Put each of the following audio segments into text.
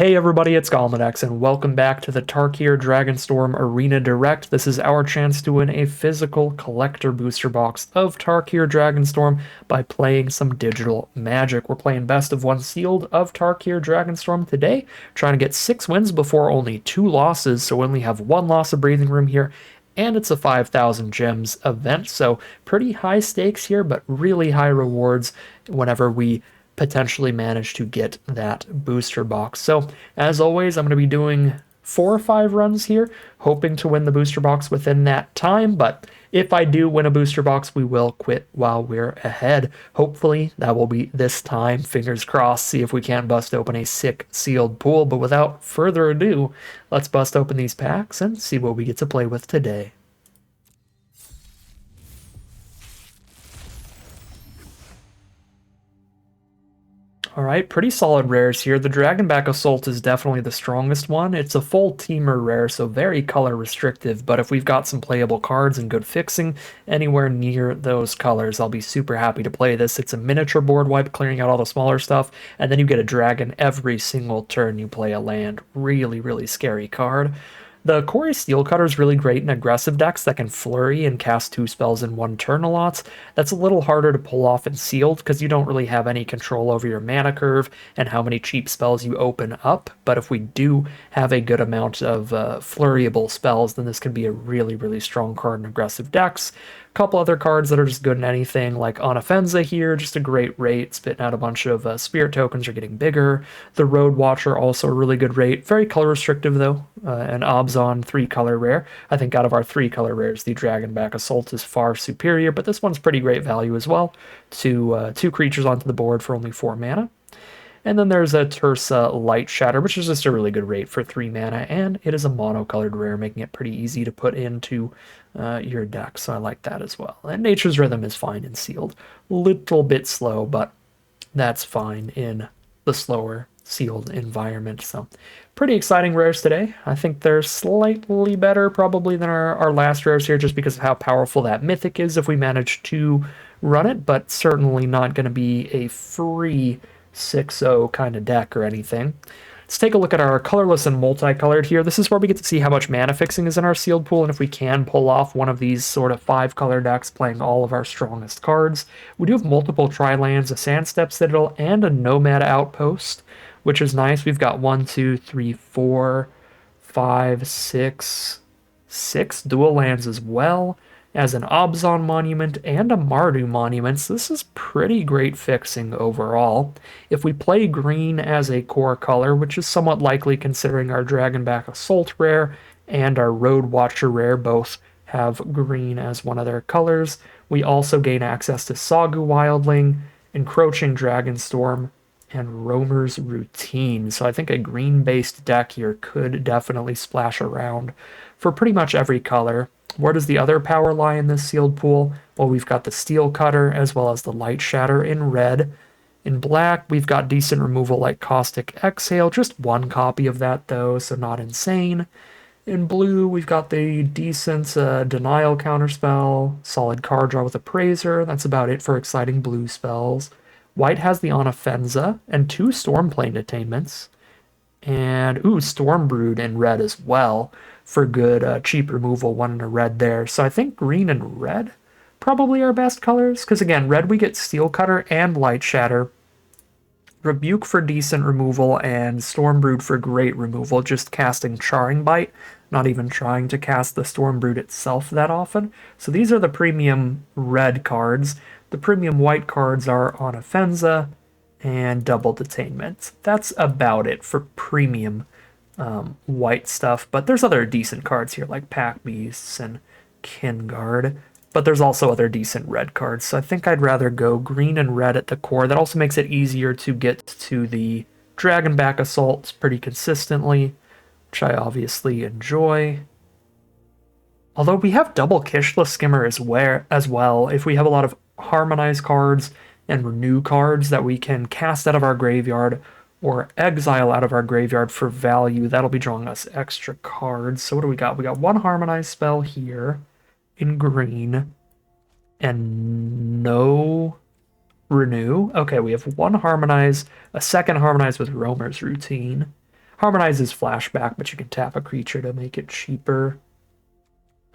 Hey everybody, it's Galmadex, and welcome back to the Tarkir Dragonstorm Arena Direct. This is our chance to win a physical collector booster box of Tarkir Dragonstorm by playing some digital magic. We're playing best of one sealed of Tarkir Dragonstorm today, trying to get 6 wins before only 2 losses, so we only have 1 loss of breathing room here. And it's a 5,000 gems event, so pretty high stakes here, but really high rewards whenever we potentially manage to get that booster box. So as always, I'm going to be doing 4 or 5 runs here, hoping to win the booster box within that time. But if I do win a booster box, we will quit while we're ahead. Hopefully that will be this time. Fingers crossed, see if we can't bust open a sick sealed pool. But without further ado, let's bust open these packs and see what we get to play with today. Alright, pretty solid rares here. The Dragonback Assault is definitely the strongest one. It's a full teamer rare, so very color restrictive, but if we've got some playable cards and good fixing anywhere near those colors, I'll be super happy to play this. It's a miniature board wipe, clearing out all the smaller stuff, and then you get a dragon every single turn you play a land. Really, really scary card. The Quarry Steelcutter is really great in aggressive decks that can flurry and cast 2 spells in 1 turn a lot. That's a little harder to pull off in sealed because you don't really have any control over your mana curve and how many cheap spells you open up. But if we do have a good amount of flurryable spells, then this can be a really, really strong card in aggressive decks. A couple other cards that are just good in anything, like Onofenza here, just a great rate, spitting out a bunch of spirit tokens are getting bigger. The Road Watcher, also a really good rate. Very color restrictive though, an Obzon 3-color rare. I think out of our 3-color rares, the Dragonback Assault is far superior, but this one's pretty great value as well. 2 creatures onto the board for only 4 mana. And then there's a Tursa Light Shatter, which is just a really good rate for 3 mana, and it is a mono-colored rare, making it pretty easy to put into your deck, so I like that as well. And Nature's Rhythm is fine in sealed. Little bit slow, but that's fine in the slower sealed environment. So pretty exciting rares today. I think they're slightly better probably than our last rares here, just because of how powerful that Mythic is if we manage to run it, but certainly not going to be a free 6-0 kind of deck or anything. Let's take a look at our colorless and multicolored here. This is where we get to see how much mana fixing is in our sealed pool, and if we can pull off one of these sort of 5-color decks playing all of our strongest cards. We do have multiple tri-lands, a Sandstep Citadel, and a Nomad Outpost, which is nice. We've got 1, 2, 3, 4, 5, 6 dual lands as well as an Obzon Monument and a Mardu Monument, so this is pretty great fixing overall. If we play green as a core color, which is somewhat likely considering our Dragonback Assault rare and our Road Watcher rare both have green as one of their colors, we also gain access to Sagu Wildling, Encroaching Dragonstorm, and Roamer's Routine. So I think a green-based deck here could definitely splash around for pretty much every color. Where does the other power lie in this sealed pool? Well, we've got the Steel Cutter as well as the Light Shatter in red. In black, we've got decent removal like Caustic Exhale, just 1 copy of that though, so not insane. In blue, we've got the decent Denial counterspell, solid card draw with Appraiser. That's about it for exciting blue spells. White has the Onofenza and 2 Stormplane attainments. And, Stormbrood in red as well for good cheap removal, 1 in a red there. So I think green and red probably our best colors, because again, red we get Steel Cutter and Light Shatter, Rebuke for decent removal, and Stormbrood for great removal, just casting Charring Bite, not even trying to cast the Stormbrood itself that often. So these are the premium red cards. The premium white cards are Onofenza and Double Detainment. That's about it for premium white stuff, but there's other decent cards here like Pack Beasts and Kinguard, but there's also other decent red cards, so I think I'd rather go green and red at the core. That also makes it easier to get to the Dragonback Assaults pretty consistently, which I obviously enjoy. Although we have double Kishla Skimmer as well, if we have a lot of Harmonize cards and Renew cards that we can cast out of our graveyard or exile out of our graveyard for value, that'll be drawing us extra cards. So what do we got? We got 1 Harmonize spell here in green and no Renew. Okay, we have 1 Harmonize, a second Harmonize with Roamer's Routine. Harmonizes flashback, but you can tap a creature to make it cheaper.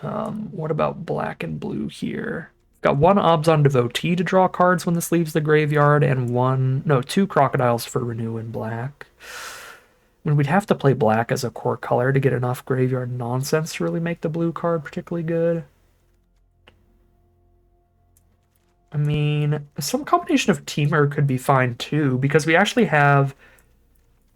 What about black and blue here? Got one Obzon Devotee to draw cards when this leaves the graveyard, and two Crocodiles for renew in black. I mean, we'd have to play black as a core color to get enough graveyard nonsense to really make the blue card particularly good. I mean, some combination of Teamer could be fine too, because we actually have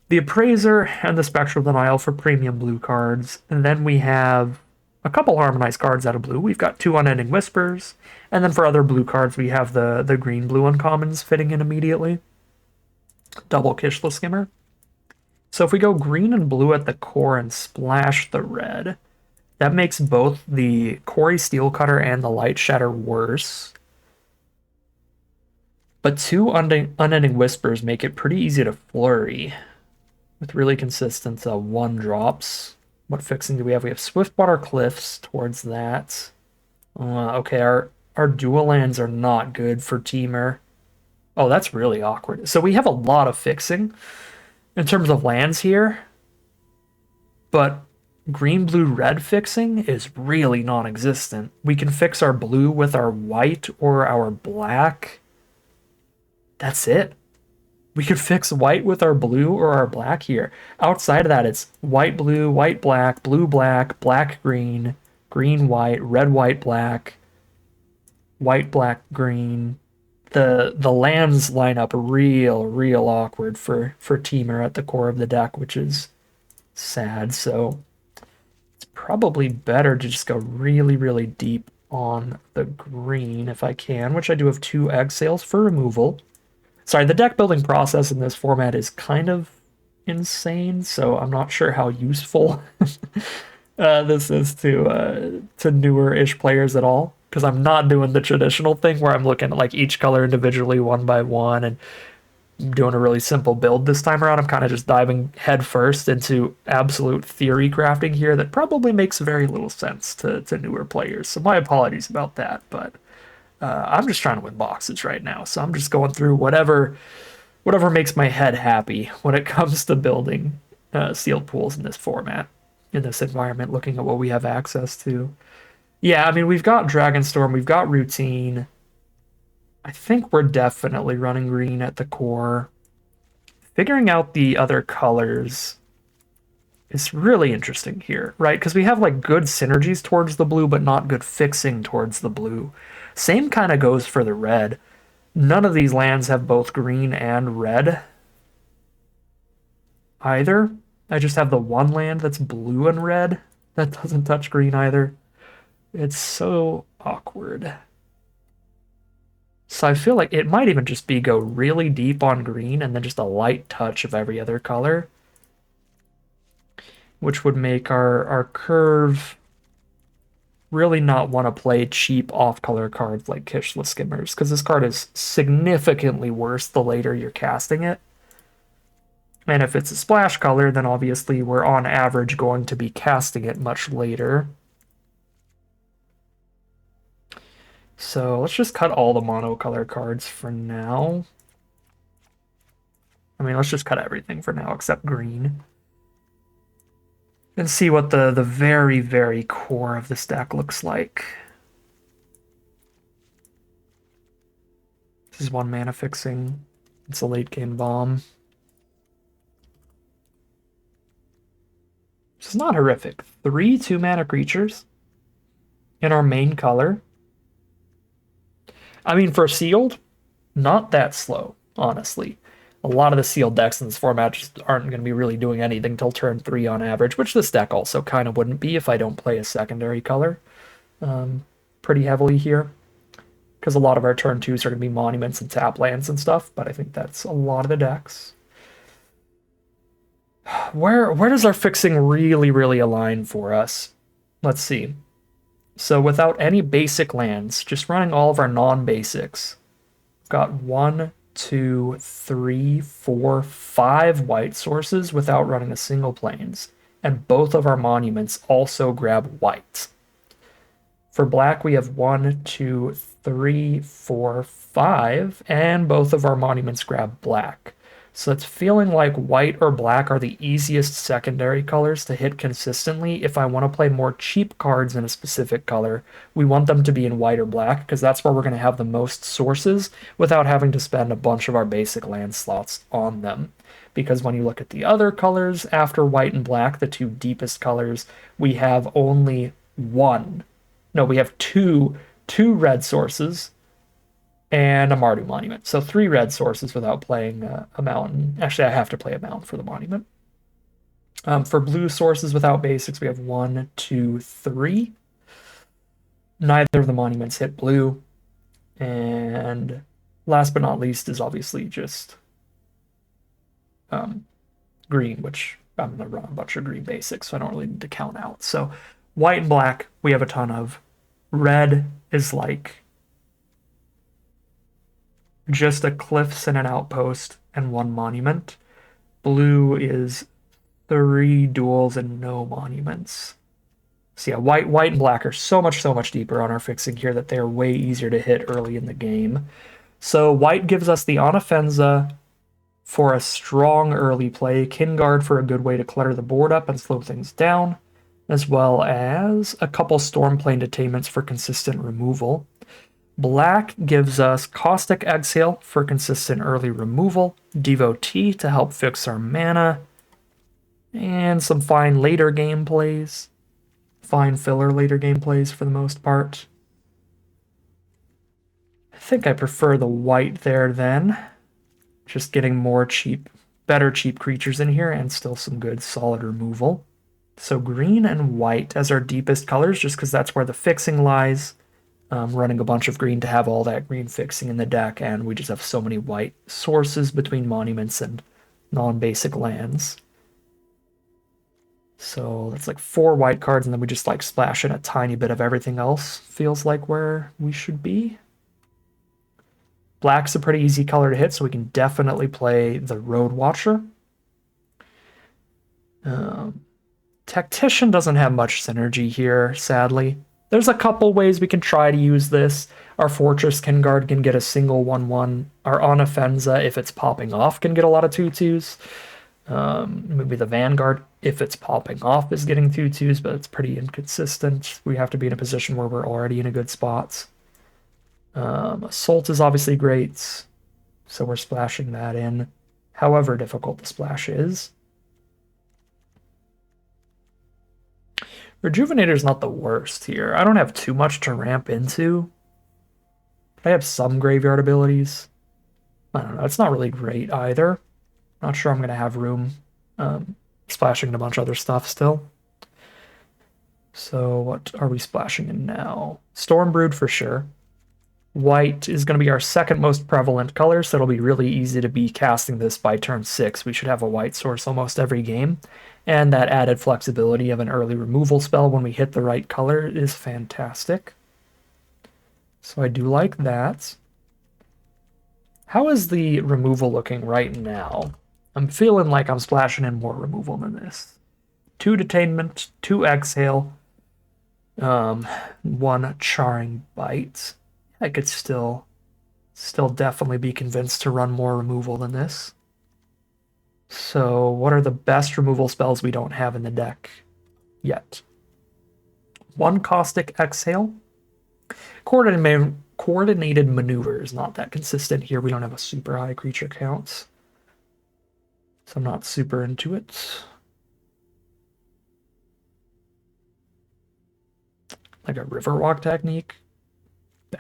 the Appraiser and the Spectral Denial for premium blue cards, and then we have a couple harmonized cards out of blue. We've got two Unending Whispers, and then for other blue cards, we have the green-blue uncommons fitting in immediately. Double Kishla Skimmer. So if we go green and blue at the core and splash the red, that makes both the Quarry Steelcutter and the Light Shatter worse. But two Unending Whispers make it pretty easy to flurry with really consistent 1-drops. What fixing do we have? We have Swiftwater Cliffs towards that. Okay, our dual lands are not good for Teamer. Oh, that's really awkward. So we have a lot of fixing in terms of lands here, but green, blue, red fixing is really non-existent. We can fix our blue with our white or our black. That's it. We could fix white with our blue or our black here. Outside of that, it's white, blue, black, black, green, green, white, red, white, black, green. The lands line up real awkward for Teamer at the core of the deck, which is sad. So it's probably better to just go really deep on the green if I can, which I do have 2 Exhales for removal. Sorry, the deck building process in this format is kind of insane, so I'm not sure how useful this is to newer-ish players at all, because I'm not doing the traditional thing where I'm looking at like each color individually one by one and doing a really simple build this time around. I'm kind of just diving headfirst into absolute theory crafting here that probably makes very little sense to newer players, so my apologies about that, but I'm just trying to win boxes right now, so I'm just going through whatever makes my head happy when it comes to building sealed pools in this format, in this environment, looking at what we have access to. Yeah, I mean, we've got Dragonstorm, we've got Routine. I think we're definitely running green at the core. Figuring out the other colors is really interesting here, right? Because we have like good synergies towards the blue, but not good fixing towards the blue. Same kind of goes for the red. None of these lands have both green and red either. I just have the one land that's blue and red that doesn't touch green either. It's so awkward. So I feel like it might even just be go really deep on green and then just a light touch of every other color, which would make our curve really not want to play cheap off-color cards like Kishla Skimmers, because this card is significantly worse the later you're casting it. And if it's a splash color, then obviously we're on average going to be casting it much later. So let's just cut all the monocolor cards for now. I mean, let's just cut everything for now except green. And see what the very core of this deck looks like. This is 1 mana fixing. It's a late game bomb. This is not horrific. 3 2-mana creatures in our main color. I mean, for sealed, not that slow, honestly. A lot of the sealed decks in this format just aren't going to be really doing anything till turn 3 on average, which this deck also kind of wouldn't be if I don't play a secondary color pretty heavily here. Because a lot of our turn 2s are going to be monuments and tap lands and stuff, but I think that's a lot of the decks. Where does our fixing really align for us? Let's see. So without any basic lands, just running all of our non-basics, we've got 1, 2, 3, 4, 5 white sources without running a single plains, and both of our monuments also grab white. For black, we have 1, 2, 3, 4, 5, and both of our monuments grab black. So it's feeling like white or black are the easiest secondary colors to hit consistently. If I want to play more cheap cards in a specific color, we want them to be in white or black because that's where we're going to have the most sources without having to spend a bunch of our basic land slots on them. Because when you look at the other colors after white and black, the two deepest colors, we have only one. No, we have two red sources and a Mardu monument. So 3 red sources without playing a mountain. Actually, I have to play a mountain for the monument. For blue sources without basics, we have 1, 2, 3. Neither of the monuments hit blue. And last but not least is obviously just green, which I'm going to run a bunch of green basics, so I don't really need to count out. So white and black, we have a ton of. Red is like just a cliffs and an outpost and 1 monument. Blue is 3 duels and no monuments. So yeah, white and black are so much deeper on our fixing here that they are way easier to hit early in the game. So white gives us the Onofenza for a strong early play, Kinguard for a good way to clutter the board up and slow things down, as well as a couple Stormplane Detainments for consistent removal. Black gives us Caustic Exhale for consistent early removal, Devotee to help fix our mana, and some fine later game plays. Fine filler later game plays for the most part. I think I prefer the white there then. Just getting more better cheap creatures in here and still some good solid removal. So green and white as our deepest colors, just because that's where the fixing lies. Running a bunch of green to have all that green fixing in the deck, and we just have so many white sources between monuments and non-basic lands. So that's like 4 white cards, and then we just like splash in a tiny bit of everything else. Feels like where we should be. Black's a pretty easy color to hit, so we can definitely play the Road Watcher. Tactician doesn't have much synergy here, sadly. There's a couple ways we can try to use this. Our Fortress Kinguard can get a single 1/1. Our Onofenza, if it's popping off, can get a lot of 2/2s. Maybe the Vanguard, if it's popping off, is getting 2/2s, but it's pretty inconsistent. We have to be in a position where we're already in a good spot. Assault is obviously great, so we're splashing that in, however difficult the splash is. Rejuvenator's not the worst here. I don't have too much to ramp into. I have some graveyard abilities. I don't know, it's not really great either. Not sure I'm going to have room splashing in a bunch of other stuff still. So what are we splashing in now? Stormbrood for sure. White is going to be our second most prevalent color, so it'll be really easy to be casting this by turn 6. We should have a white source almost every game. And that added flexibility of an early removal spell when we hit the right color is fantastic. So I do like that. How is the removal looking right now? I'm feeling like I'm splashing in more removal than this. 2 Detainment, 2 Exhale, 1 Charring Bite. I could still definitely be convinced to run more removal than this. So what are the best removal spells we don't have in the deck yet? 1 Caustic Exhale. Coordinated Maneuver is not that consistent here. We don't have a super high creature count, so I'm not super into it. Like a Riverwalk technique.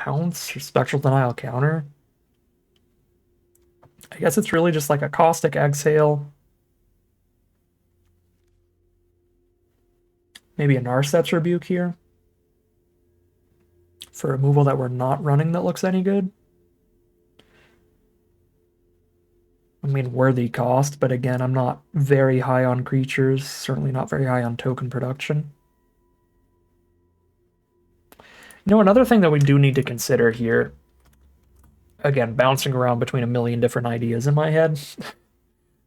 Bounce or Spectral Denial counter. I guess it's really just like a Caustic Exhale. Maybe a Narset's Rebuke here. For removal that we're not running that looks any good. I mean, worthy cost, but again, I'm not very high on creatures. Certainly not very high on token production. You know, another thing that we do need to consider here, again, bouncing around between a million different ideas in my head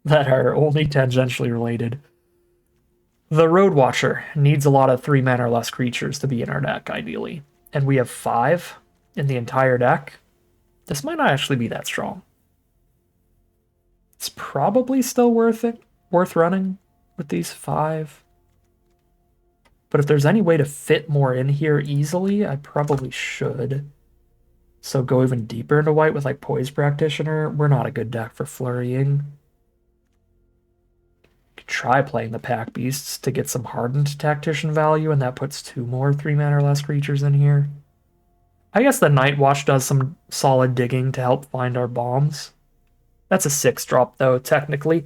that are only tangentially related. The Road Watcher needs a lot of 3 mana or less creatures to be in our deck, ideally. And we have 5 in the entire deck. This might not actually be that strong. It's probably still worth running with these 5. But if there's any way to fit more in here easily, I probably should. So go even deeper into white with like Poise Practitioner. We're not a good deck for flurrying. Could try playing the Pack Beasts to get some hardened Tactician value, and that puts 2 more 3-mana or less creatures in here. I guess the Night Watch does some solid digging to help find our bombs. That's a 6-drop though, technically.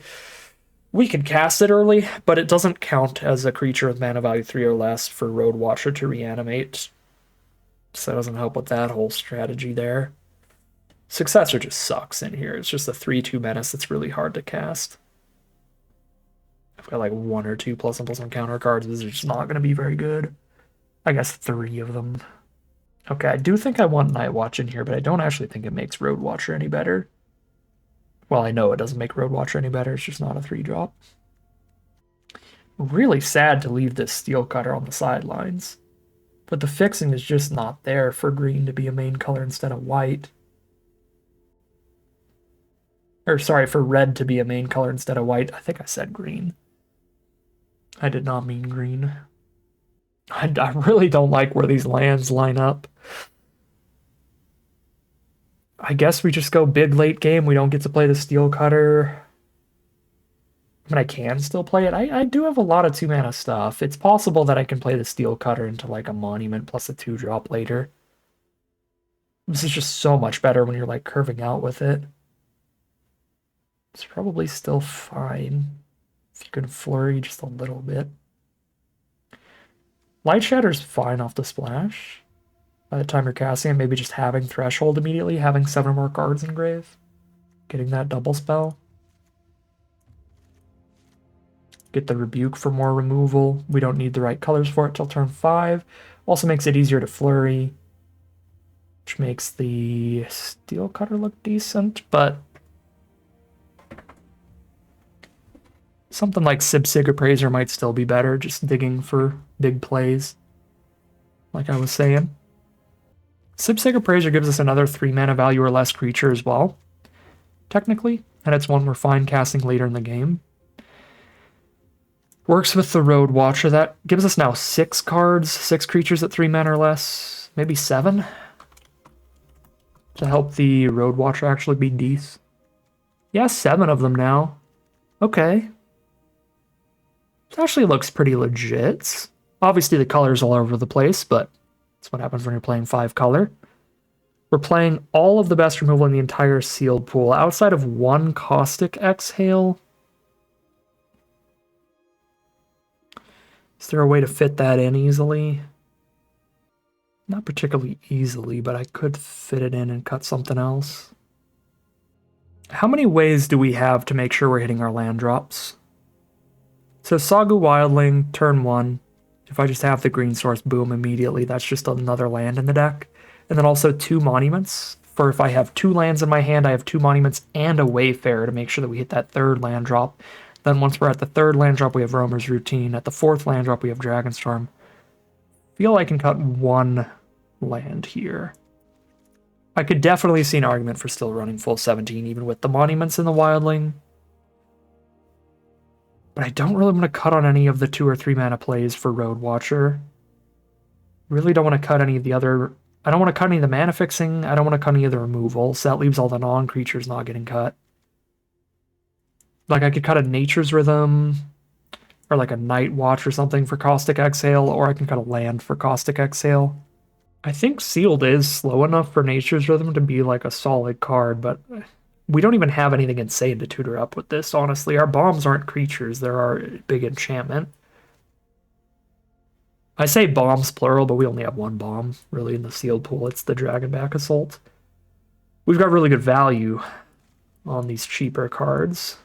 We could cast it early, but it doesn't count as a creature with mana value 3 or less for Road Watcher to reanimate. So that doesn't help with that whole strategy there. Successor just sucks in here. It's just a 3/2 menace that's really hard to cast. I've got like 1 or 2 +1/+1 counter cards. This is just not going to be very good. I guess 3 of them. Okay, I do think I want Night Watch in here, but I don't actually think it makes Road Watcher any better. Well, I know it doesn't make Road Watcher any better. It's just not a 3-drop. Really sad to leave this Steel Cutter on the sidelines. But the fixing is just not there for green to be a main color instead of white. Or sorry, for red to be a main color instead of white. I think I said green. I did not mean green. I really don't like where these lands line up. I guess we just go big late game. We don't get to play the Steel Cutter. I mean, I can still play it. I do have a lot of 2-mana stuff. It's possible that I can play the Steel Cutter into like a Monument plus a 2-drop later. This is just so much better when you're like curving out with it. It's probably still fine if you can flurry just a little bit. Light Shatter's fine off the splash. By the time you're casting it, maybe just having Threshold immediately, having 7 or more cards in grave. Getting that double spell. Get the Rebuke for more removal. We don't need the right colors for it till turn 5. Also makes it easier to flurry, which makes the Steel Cutter look decent, but something like Sib-Sig Appraiser might still be better, just digging for big plays, like I was saying. Sib-Sig Appraiser gives us another 3-mana value or less creature as well, technically, and it's one we're fine casting later in the game. Works with the Road Watcher. That gives us now 6 cards, 6 creatures at 3 mana or less, maybe 7, to help the Road Watcher actually be decent. Yeah, 7 of them now. Okay. This actually looks pretty legit. Obviously the color's all over the place, but that's what happens when you're playing 5 color. We're playing all of the best removal in the entire sealed pool, outside of 1 Caustic Exhale. Is there a way to fit that in easily? Not particularly easily, but I could fit it in and cut something else. How many ways do we have to make sure we're hitting our land drops? So Sagu Wildling, turn 1. If I just have the green source, boom, immediately. That's just another land in the deck. And then also 2 monuments. For if I have 2 lands in my hand, I have 2 monuments and a Wayfarer to make sure that we hit that 3rd land drop. Then once we're at the 3rd land drop, we have Roamer's Routine. At the 4th land drop, we have Dragonstorm. Feel I can cut 1 land here. I could definitely see an argument for still running full 17, even with the monuments in the Wildling. But I don't really want to cut on any of the 2 or 3 mana plays for Road Watcher. Really don't want to cut any of the other... I don't want to cut any of the mana fixing. I don't want to cut any of the removal, so that leaves all the non-creatures not getting cut. Like, I could cut a Nature's Rhythm, or like a Night Watch or something for Caustic Exhale, or I can cut a land for Caustic Exhale. I think Sealed is slow enough for Nature's Rhythm to be like a solid card, but we don't even have anything insane to tutor up with this, honestly. Our bombs aren't creatures, they're our big enchantment. I say bombs plural, but we only have 1 bomb, really, in the sealed pool. It's the Dragonback Assault. We've got really good value on these cheaper cards,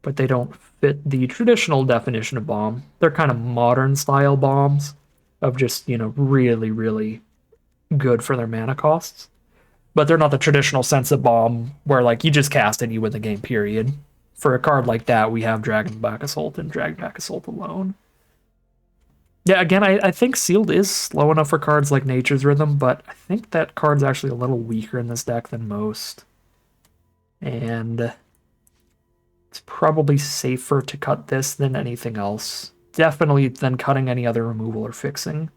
but they don't fit the traditional definition of bomb. They're kind of modern style bombs of just, you know, really, really good for their mana costs. But they're not the traditional sense of bomb where, like, you just cast and you win the game, period. For a card like that, we have Dragonback Assault and Dragonback Assault alone. Yeah, again, I think Sealed is slow enough for cards like Nature's Rhythm, but I think that card's actually a little weaker in this deck than most. And It's probably safer to cut this than anything else. Definitely than cutting any other removal or fixing.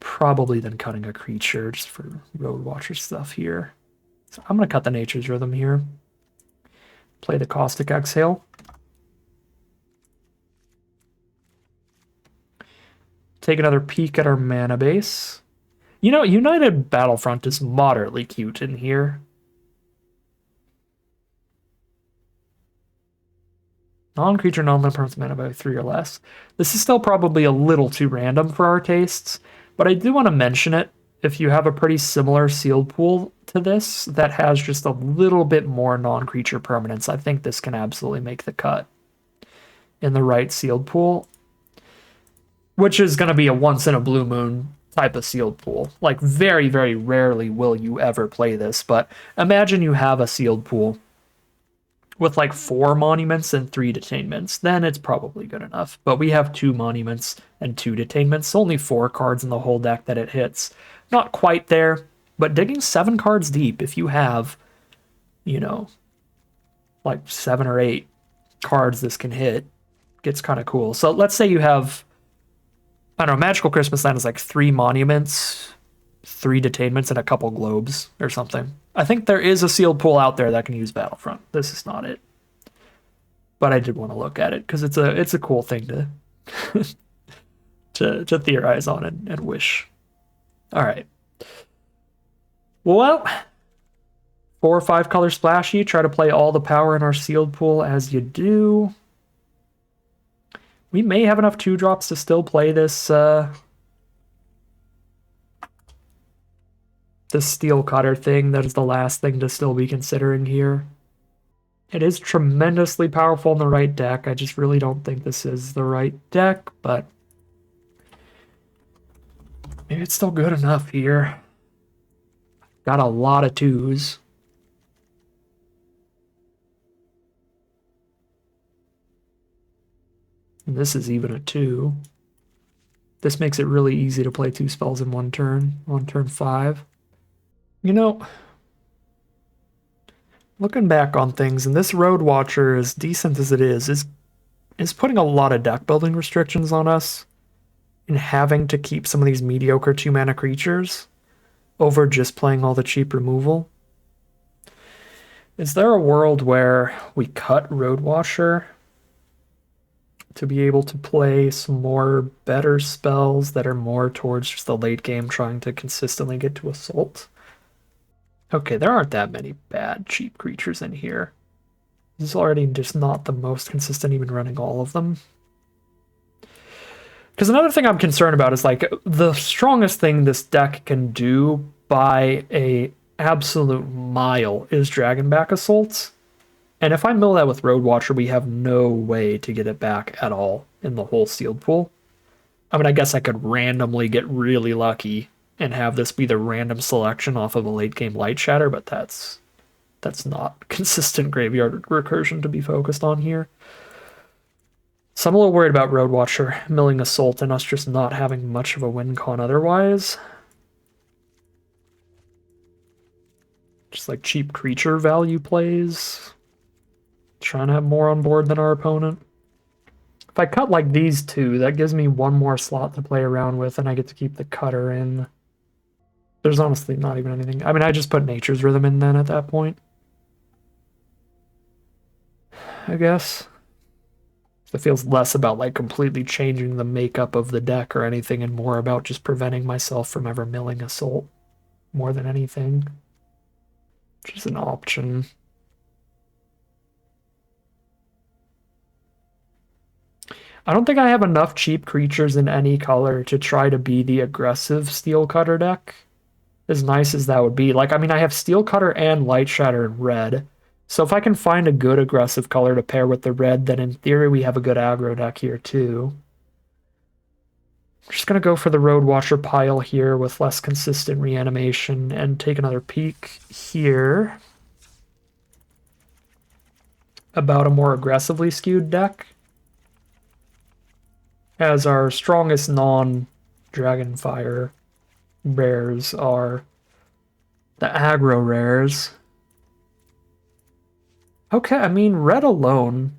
Probably than cutting a creature just for Road Watcher stuff here. So I'm going to cut the Nature's Rhythm here. Play the Caustic Exhale. Take another peek at our mana base. You know, United Battlefront is moderately cute in here. Non-creature, non-land permanents mana by 3 or less. This is still probably a little too random for our tastes, but I do want to mention it if you have a pretty similar sealed pool to this that has just a little bit more non-creature permanents. I think this can absolutely make the cut in the right sealed pool, which is going to be a once-in-a-blue moon type of sealed pool. Like, very, very rarely will you ever play this, but imagine you have a sealed pool with like 4 monuments and 3 detainments, then it's probably good enough. But we have 2 monuments and 2 detainments, only 4 cards in the whole deck that it hits. Not quite there, but digging 7 cards deep, if you have, you know, like 7 or 8 cards this can hit, gets kind of cool. So let's say you have, I don't know, Magical Christmas Land is like 3 monuments, 3 detainments, and a couple globes or something. I think there is a sealed pool out there that can use Battlefront. This is not it, but I did want to look at it because it's a cool thing to to theorize on and wish. All right. Well, 4 or 5 color splashy. Try to play all the power in our sealed pool as you do. We may have enough 2-drops to still play this the Steel Cutter thing. That is the last thing to still be considering here. It is tremendously powerful in the right deck. I just really don't think this is the right deck, but maybe it's still good enough here. Got a lot of 2s. And this is even a 2. This makes it really easy to play 2 spells in one turn, on turn 5. You know, looking back on things, and this Road Watcher, as decent as it is putting a lot of deck building restrictions on us in having to keep some of these mediocre 2-mana creatures over just playing all the cheap removal. Is there a world where we cut Road Watcher to be able to play some more better spells that are more towards just the late game trying to consistently get to Assault? Okay, there aren't that many bad cheap creatures in here. This is already just not the most consistent, even running all of them. Because another thing I'm concerned about is, like, the strongest thing this deck can do by a absolute mile is Dragonback Assaults. And if I mill that with Road Watcher, we have no way to get it back at all in the whole sealed pool. I mean, I guess I could randomly get really lucky and have this be the random selection off of a late game Light Shatter, but that's not consistent graveyard recursion to be focused on here. So I'm a little worried about Road Watcher milling Assault and us just not having much of a win con otherwise. Just like cheap creature value plays. Trying to have more on board than our opponent. If I cut like these 2, that gives me 1 more slot to play around with, and I get to keep the cutter in. There's honestly not even anything. I mean, I just put Nature's Rhythm in then at that point, I guess. It feels less about like completely changing the makeup of the deck or anything, and more about just preventing myself from ever milling Assault more than anything. Which is an option. I don't think I have enough cheap creatures in any color to try to be the aggressive Steel Cutter deck. As nice as that would be. Like, I mean, I have Steel Cutter and Light Shatter in red. So if I can find a good aggressive color to pair with the red, then in theory we have a good aggro deck here too. I'm just going to go for the Road Watcher pile here with less consistent reanimation and take another peek here about a more aggressively skewed deck, as our strongest non-Dragonfire rares are the aggro rares. Okay, I mean, red alone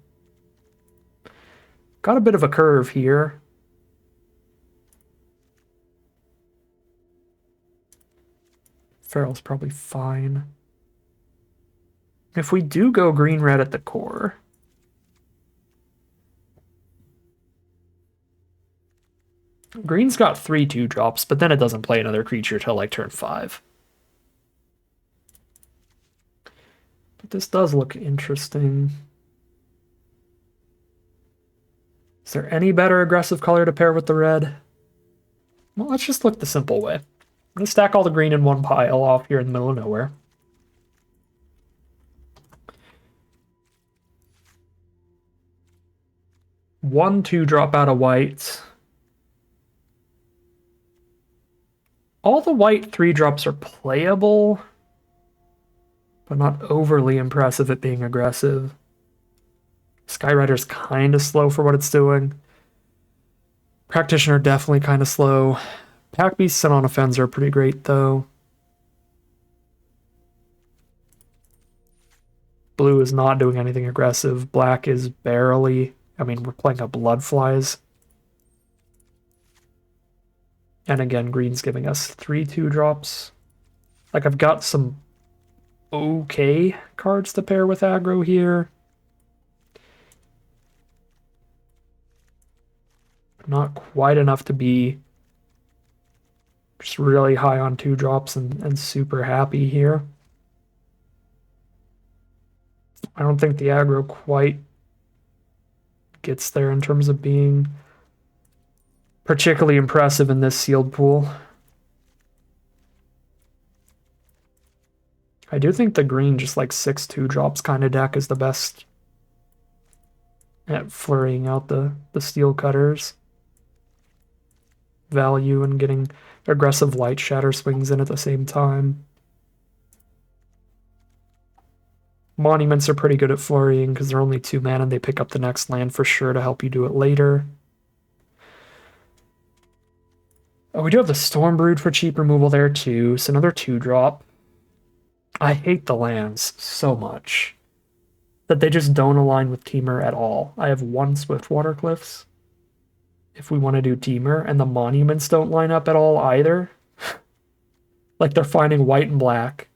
got a bit of a curve here. Feral's probably fine. If we do go green-red at the core, green's got 3 2-drops, but then it doesn't play another creature till like turn 5. But this does look interesting. Is there any better aggressive color to pair with the red? Well, let's just look the simple way. I'm going to stack all the green in one pile off here in the middle of nowhere. One 2-drop out of white. All the white 3-drops are playable, but not overly impressive at being aggressive. Skyrider's kind of slow for what it's doing. Practitioner definitely kind of slow. Pack Beasts and On Offense are pretty great, though. Blue is not doing anything aggressive. Black is barely... I mean, we're playing a Bloodflies. And again, green's giving us 3 2-drops. Like, I've got some okay cards to pair with aggro here. Not quite enough to be just really high on 2-drops and super happy here. I don't think the aggro quite gets there in terms of being particularly impressive in this sealed pool. I do think the green just like 6 2-drops kind of deck is the best at flurrying out the steel cutters. Value and getting aggressive light shatter swings in at the same time. Monuments are pretty good at flurrying because they're only 2 mana and they pick up the next land for sure to help you do it later. Oh, we do have the Stormbrood for cheap removal there too, so another 2-drop. I hate the lands so much that they just don't align with Temur at all. I have 1 Swiftwater Cliffs if we want to do Temur, and the monuments don't line up at all either. Like they're finding white and black.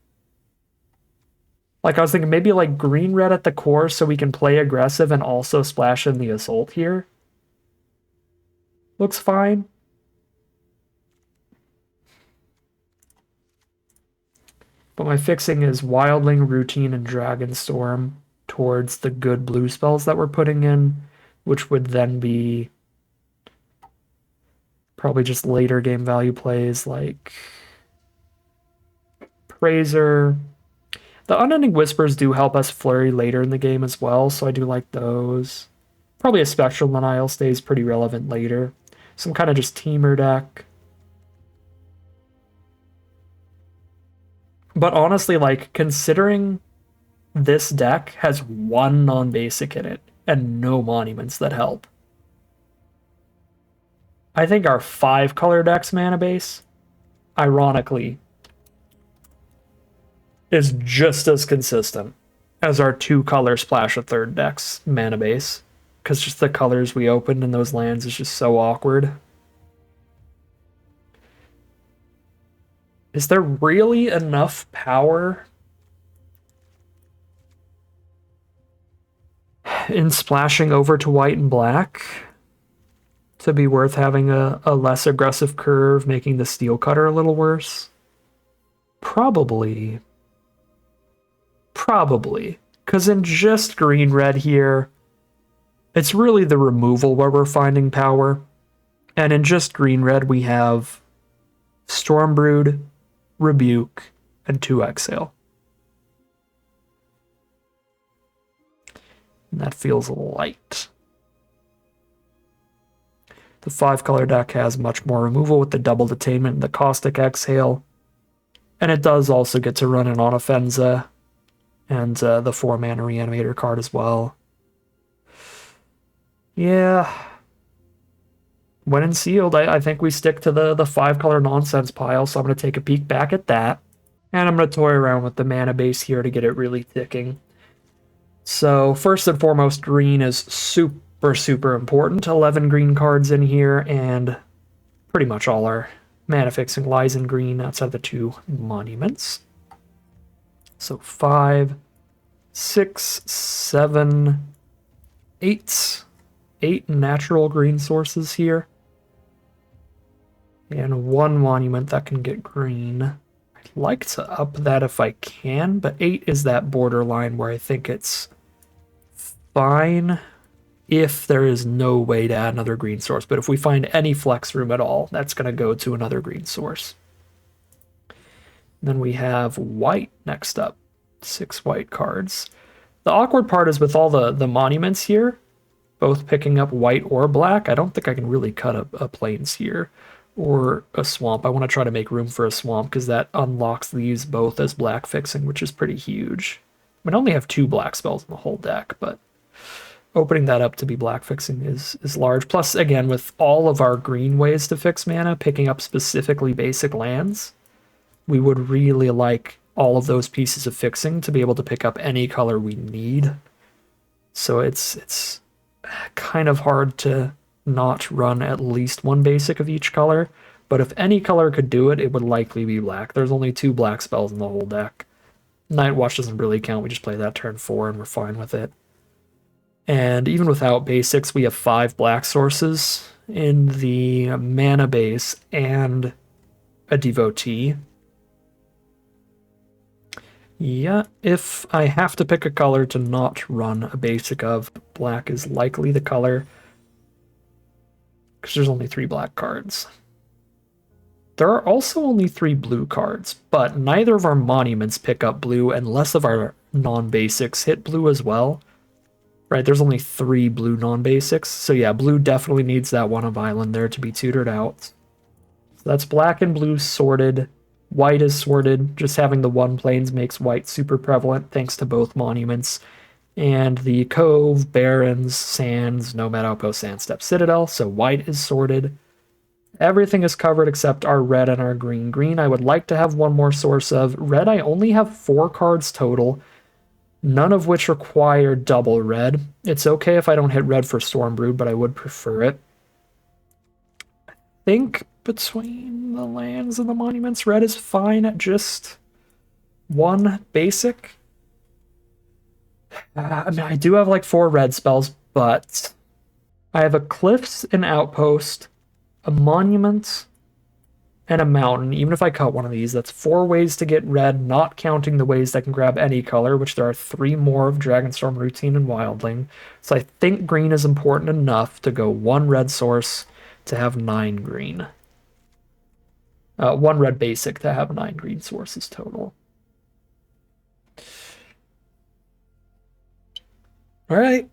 Like I was thinking maybe like green-red at the core so we can play aggressive and also splash in the Assault here. Looks fine. But my fixing is Wildling, Routine, and Dragonstorm towards the good blue spells that we're putting in, which would then be probably just later game value plays like Praiser. The Unending Whispers do help us flurry later in the game as well, so I do like those. Probably a Spectral Denial stays pretty relevant later. Some kind of just Temur deck. But honestly, like, considering this deck has 1 non-basic in it and no monuments that help, I think our 5-color deck's mana base, ironically, is just as consistent as our 2-color Splash a Third deck's mana base. Because just the colors we opened in those lands is just so awkward. Is there really enough power in splashing over to white and black to be worth having a less aggressive curve, making the steel cutter a little worse? Probably. Probably. Because in just green-red here, it's really the removal where we're finding power. And in just green-red, we have Stormbrood, Rebuke, and 2 Exhale. And that feels light. The 5-color deck has much more removal with the Doubled Attainment and the Caustic Exhale. And it does also get to run an On Offensa and the 4-mana Reanimator card as well. Yeah. When in sealed, I think we stick to the 5-color nonsense pile, so I'm going to take a peek back at that. And I'm going to toy around with the mana base here to get it really ticking. So first and foremost, green is super important. 11 green cards in here, and pretty much all our mana fixing lies in green outside the 2 monuments. So 5, 6, 7, 8. 8 natural green sources here. And 1 monument that can get green. I'd like to up that if I can, but 8 is that borderline where I think it's fine if there is no way to add another green source. But if we find any flex room at all, that's going to go to another green source. Then we have white next up. 6 white cards. The awkward part is with all the monuments here, both picking up white or black, I don't think I can really cut a plains here or a swamp. I want to try to make room for a swamp because that unlocks these both as black fixing, which is pretty huge. I mean, I only have 2 black spells in the whole deck, but opening that up to be black fixing is large. Plus, again, with all of our green ways to fix mana, picking up specifically basic lands, we would really like all of those pieces of fixing to be able to pick up any color we need. So it's kind of hard to not run at least 1 basic of each color, but if any color could do it, it would likely be black. There's only 2 black spells in the whole deck. Night Watch doesn't really count, we just play that turn 4 and we're fine with it. And even without basics, we have 5 black sources in the mana base and a devotee. Yeah, if I have to pick a color to not run a basic of, black is likely the color, because there's only 3 black cards. There are also only 3 blue cards, but neither of our monuments pick up blue, and less of our non-basics hit blue as well. Right, there's only 3 blue non-basics, so yeah, blue definitely needs that one of island there to be tutored out. So that's black and blue sorted. White is sorted. Just having the 1 plains makes white super prevalent thanks to both monuments. And the Cove, Barrens, Sands, Nomad Outpost, Sandstep, Citadel. So white is sorted. Everything is covered except our red and our green. Green I would like to have 1 more source of. Red I only have 4 cards total, none of which require double red. It's okay if I don't hit red for Stormbrood, but I would prefer it. I think between the lands and the monuments, red is fine at just 1 basic. I mean, I do have like 4 red spells, but I have a Cliffs, an Outpost, a Monument, and a Mountain. Even if I cut one of these, that's 4 ways to get red, not counting the ways that can grab any color, which there are 3 more of Dragonstorm, Routine, and Wildling. So I think green is important enough to go 1 red source to have 9 green. 1 red basic to have 9 green sources total. Alright.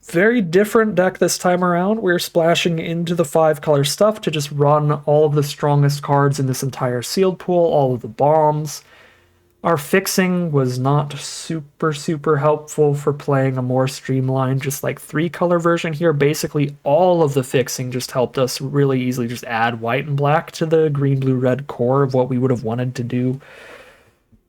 Very different deck this time around. We're splashing into the 5 color stuff to just run all of the strongest cards in this entire sealed pool, all of the bombs. Our fixing was not super helpful for playing a more streamlined, just like 3 color version here. Basically, all of the fixing just helped us really easily just add white and black to the green, blue, red core of what we would have wanted to do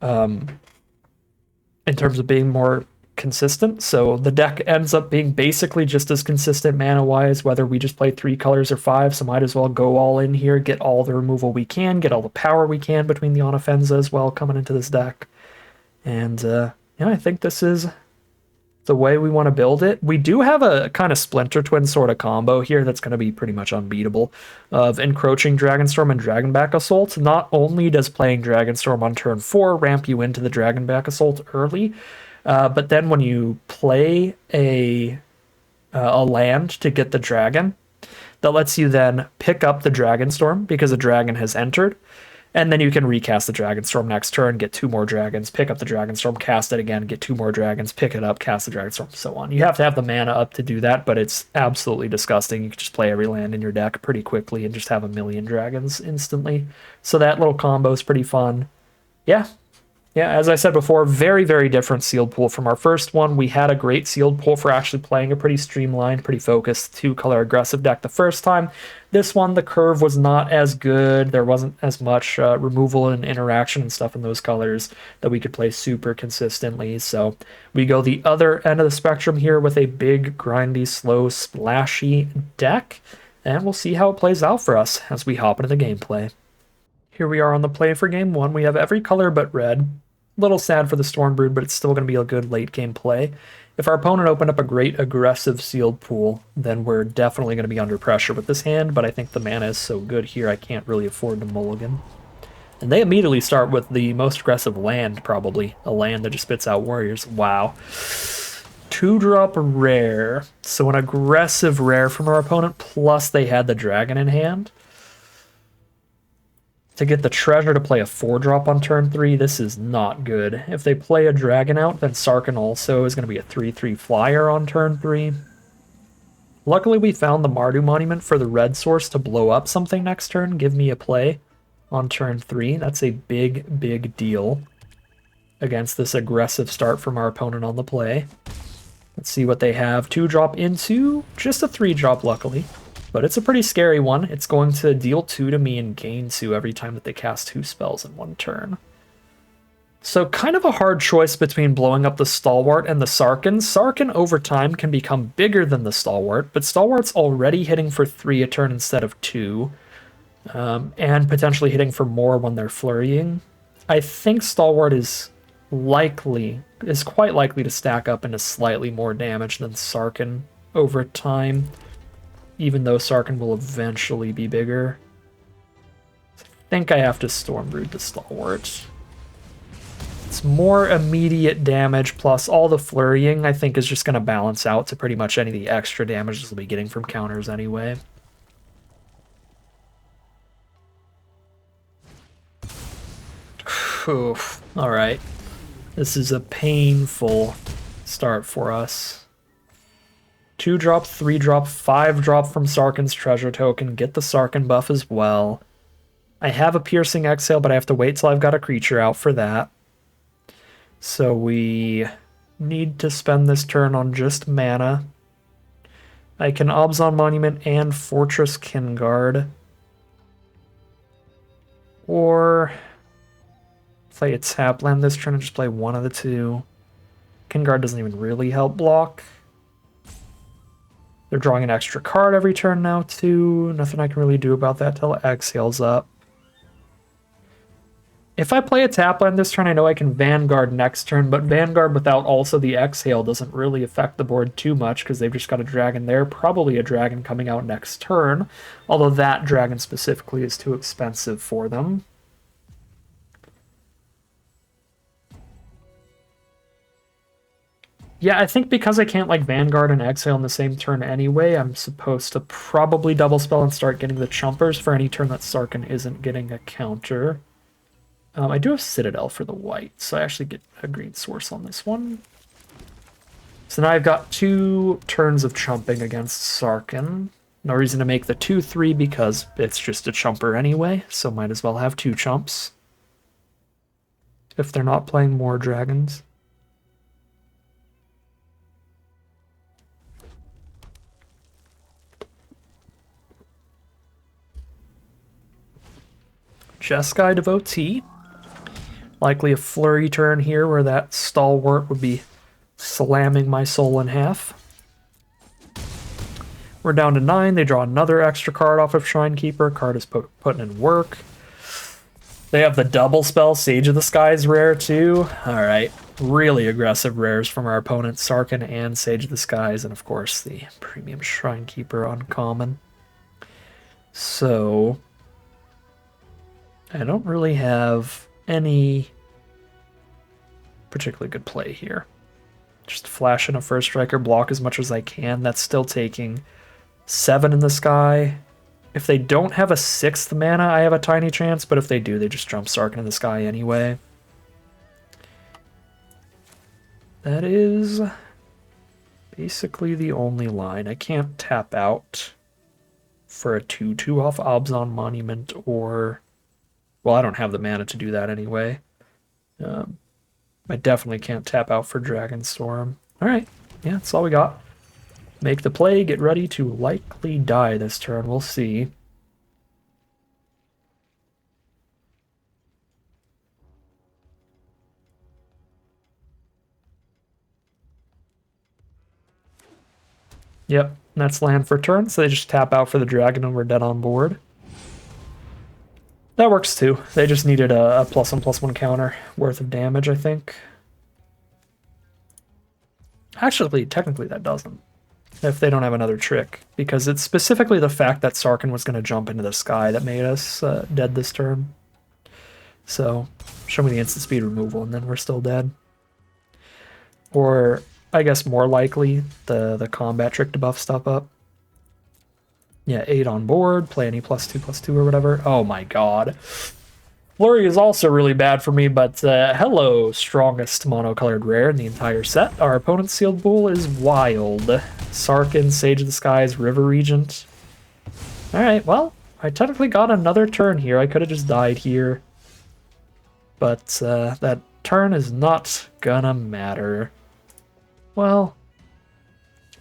in terms of being more consistent. So the deck ends up being basically just as consistent mana-wise, whether we just play 3 colors or 5, so might as well go all in here, get all the removal we can, get all the power we can between the Onofenza as well coming into this deck. And yeah, I think this is the way we want to build it. We do have a kind of Splinter Twin sort of combo here that's going to be pretty much unbeatable of Encroaching Dragonstorm and Dragonback Assault. Not only does playing Dragonstorm on turn 4 ramp you into the Dragonback Assault early, but then when you play a land to get the dragon, that lets you then pick up the Dragonstorm because a dragon has entered, and then you can recast the Dragonstorm next turn, get 2 more dragons, pick up the Dragonstorm, cast it again, get 2 more dragons, pick it up, cast the Dragonstorm, so on. You have to have the mana up to do that, but it's absolutely disgusting. You can just play every land in your deck pretty quickly and just have 1,000,000 dragons instantly. So that little combo is pretty fun. Yeah. Yeah, as I said before, very, very different sealed pool from our first one. We had a great sealed pool for actually playing a pretty streamlined, pretty focused two-color aggressive deck the first time. This one, the curve was not as good. There wasn't as much removal and interaction and stuff in those colors that we could play super consistently. So we go the other end of the spectrum here with a big, grindy, slow, splashy deck. And we'll see how it plays out for us as we hop into the gameplay. Here we are on the play for game one. We have every color but red. A little sad for the Stormbrood, but it's still going to be a good late game play. If our opponent opened up a great aggressive sealed pool, then we're definitely going to be under pressure with this hand, but I think the mana is so good here I can't really afford to mulligan. And they immediately start with the most aggressive land, probably. A land that just spits out warriors. Wow. 2-drop rare. So an aggressive rare from our opponent, plus they had the dragon in hand. To get the treasure to play a 4-drop on turn 3, this is not good. If they play a dragon out, then Sarkhan also is going to be a 3/3 flyer on turn 3. Luckily, we found the Mardu Monument for the red source to blow up something next turn, give me a play on turn 3. That's a big, big deal against this aggressive start from our opponent on the play. Let's see what they have. 2-drop into just a 3-drop, luckily. But it's a pretty scary one. It's going to deal 2 to me and gain 2 every time that they cast 2 spells in one turn. So kind of a hard choice between blowing up the Stalwart and the Sarkhan. Sarkhan over time can become bigger than the Stalwart, but Stalwart's already hitting for 3 a turn instead of 2, and potentially hitting for more when they're flurrying. I think Stalwart is quite likely to stack up into slightly more damage than Sarkhan over time, even though Sarkhan will eventually be bigger. I think I have to Stormbrood the Stalwart. It's more immediate damage, plus all the flurrying, I think, is just going to balance out to pretty much any of the extra damage we'll be getting from counters anyway. Oof. Alright. This is a painful start for us. 2-drop, 3-drop, 5-drop from Sarkhan's treasure token. Get the Sarkhan buff as well. I have a Piercing Exhale, but I have to wait till I've got a creature out for that. So we need to spend this turn on just mana. I can Abzan Monument and Fortress Kinguard. Or play a tap land this turn and just play one of the two. Kinguard doesn't even really help block. They're drawing an extra card every turn now, too. Nothing I can really do about that till it exhales up. If I play a tap land this turn, I know I can Vanguard next turn, but Vanguard without also the exhale doesn't really affect the board too much because they've just got a dragon there, probably a dragon coming out next turn, although that dragon specifically is too expensive for them. Yeah, I think because I can't like Vanguard and Exhale in the same turn anyway, I'm supposed to probably double spell and start getting the chumpers for any turn that Sarkhan isn't getting a counter. I do have Citadel for the white, so I actually get a green source on this one. So now I've got 2 turns of chumping against Sarkhan. No reason to make the 2/3 because it's just a chumper anyway, so might as well have 2 chumps. If they're not playing more dragons. Jeskai Devotee. Likely a flurry turn here where that Stalwart would be slamming my soul in half. We're down to 9. They draw another extra card off of Shrinekeeper. Card is putting in work. They have the double spell. Sage of the Skies rare too. Alright. Really aggressive rares from our opponents. Sarkhan and Sage of the Skies. And of course the premium Shrinekeeper uncommon. So I don't really have any particularly good play here. Just flash in a first striker, block as much as I can. That's still taking 7 in the sky. If they don't have a 6th mana, I have a tiny chance, but if they do, they just jump Sarkhan in the sky anyway. That is basically the only line. I can't tap out for a 2/2 off Abzan Monument or... well, I don't have the mana to do that anyway. I definitely can't tap out for Dragonstorm. Alright, yeah, that's all we got. Make the play, get ready to likely die this turn, we'll see. Yep, that's land for turn, so they just tap out for the dragon and we're dead on board. That works too. They just needed a +1/+1 counter worth of damage, I think. Actually, technically that doesn't. If they don't have another trick. Because it's specifically the fact that Sarkhan was going to jump into the sky that made us dead this turn. So, show me the instant speed removal and then we're still dead. Or, I guess more likely, the combat trick to buff stuff up. Yeah, 8 on board, play any +2/+2 or whatever. Oh my god. Flurry is also really bad for me, but hello, strongest monocolored rare in the entire set. Our opponent's sealed pool is wild. Sarkhan, Sage of the Skies, River Regent. Alright, well, I technically got another turn here. I could have just died here. But that turn is not gonna matter. Well,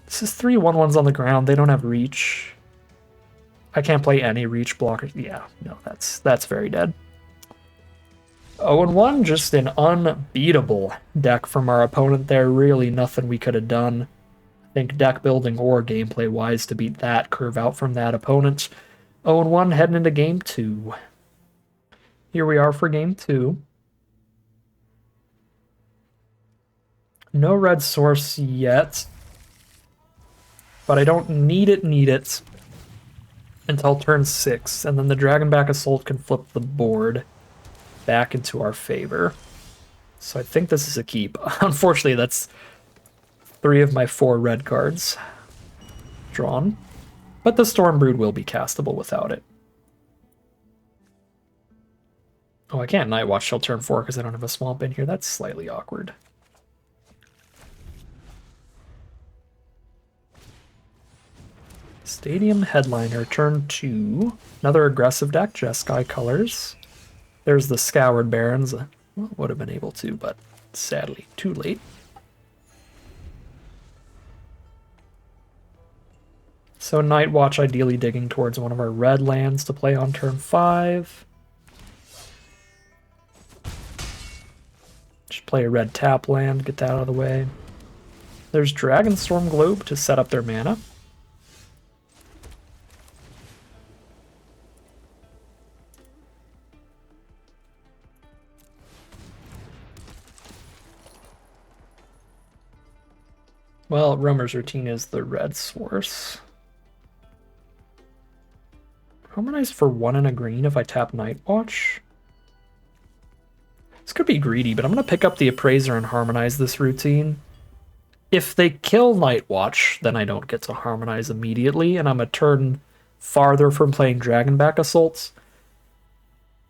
this is 3 1/1s on the ground. They don't have reach. I can't play any reach blockers. Yeah, no, that's very dead. 0-1, just an unbeatable deck from our opponent there. Really nothing we could have done. I think deck building or gameplay wise to beat that curve out from that opponent. 0-1 heading into game 2. Here we are for game 2. No red source yet. But I don't need it until turn 6, and then the Dragonback Assault can flip the board back into our favor. So I think this is a keep. Unfortunately, that's 3 of my 4 red cards drawn. But the Stormbrood will be castable without it. Oh, I can't Night Watch till turn 4 because I don't have a Swamp in here. That's slightly awkward. Stadium Headliner, turn 2. Another aggressive deck, Jeskai colors. There's the Scoured Barons. Well, would have been able to, but sadly, too late. So Night Watch ideally digging towards one of our red lands to play on turn 5. Just play a red tap land, get that out of the way. There's Dragonstorm Globe to set up their mana. Well, Roamer's Routine is the red source. Harmonize for 1 and a green if I tap Night Watch. This could be greedy, but I'm going to pick up the Appraiser and harmonize this routine. If they kill Night Watch, then I don't get to harmonize immediately, and I'm a turn farther from playing Dragonback Assaults.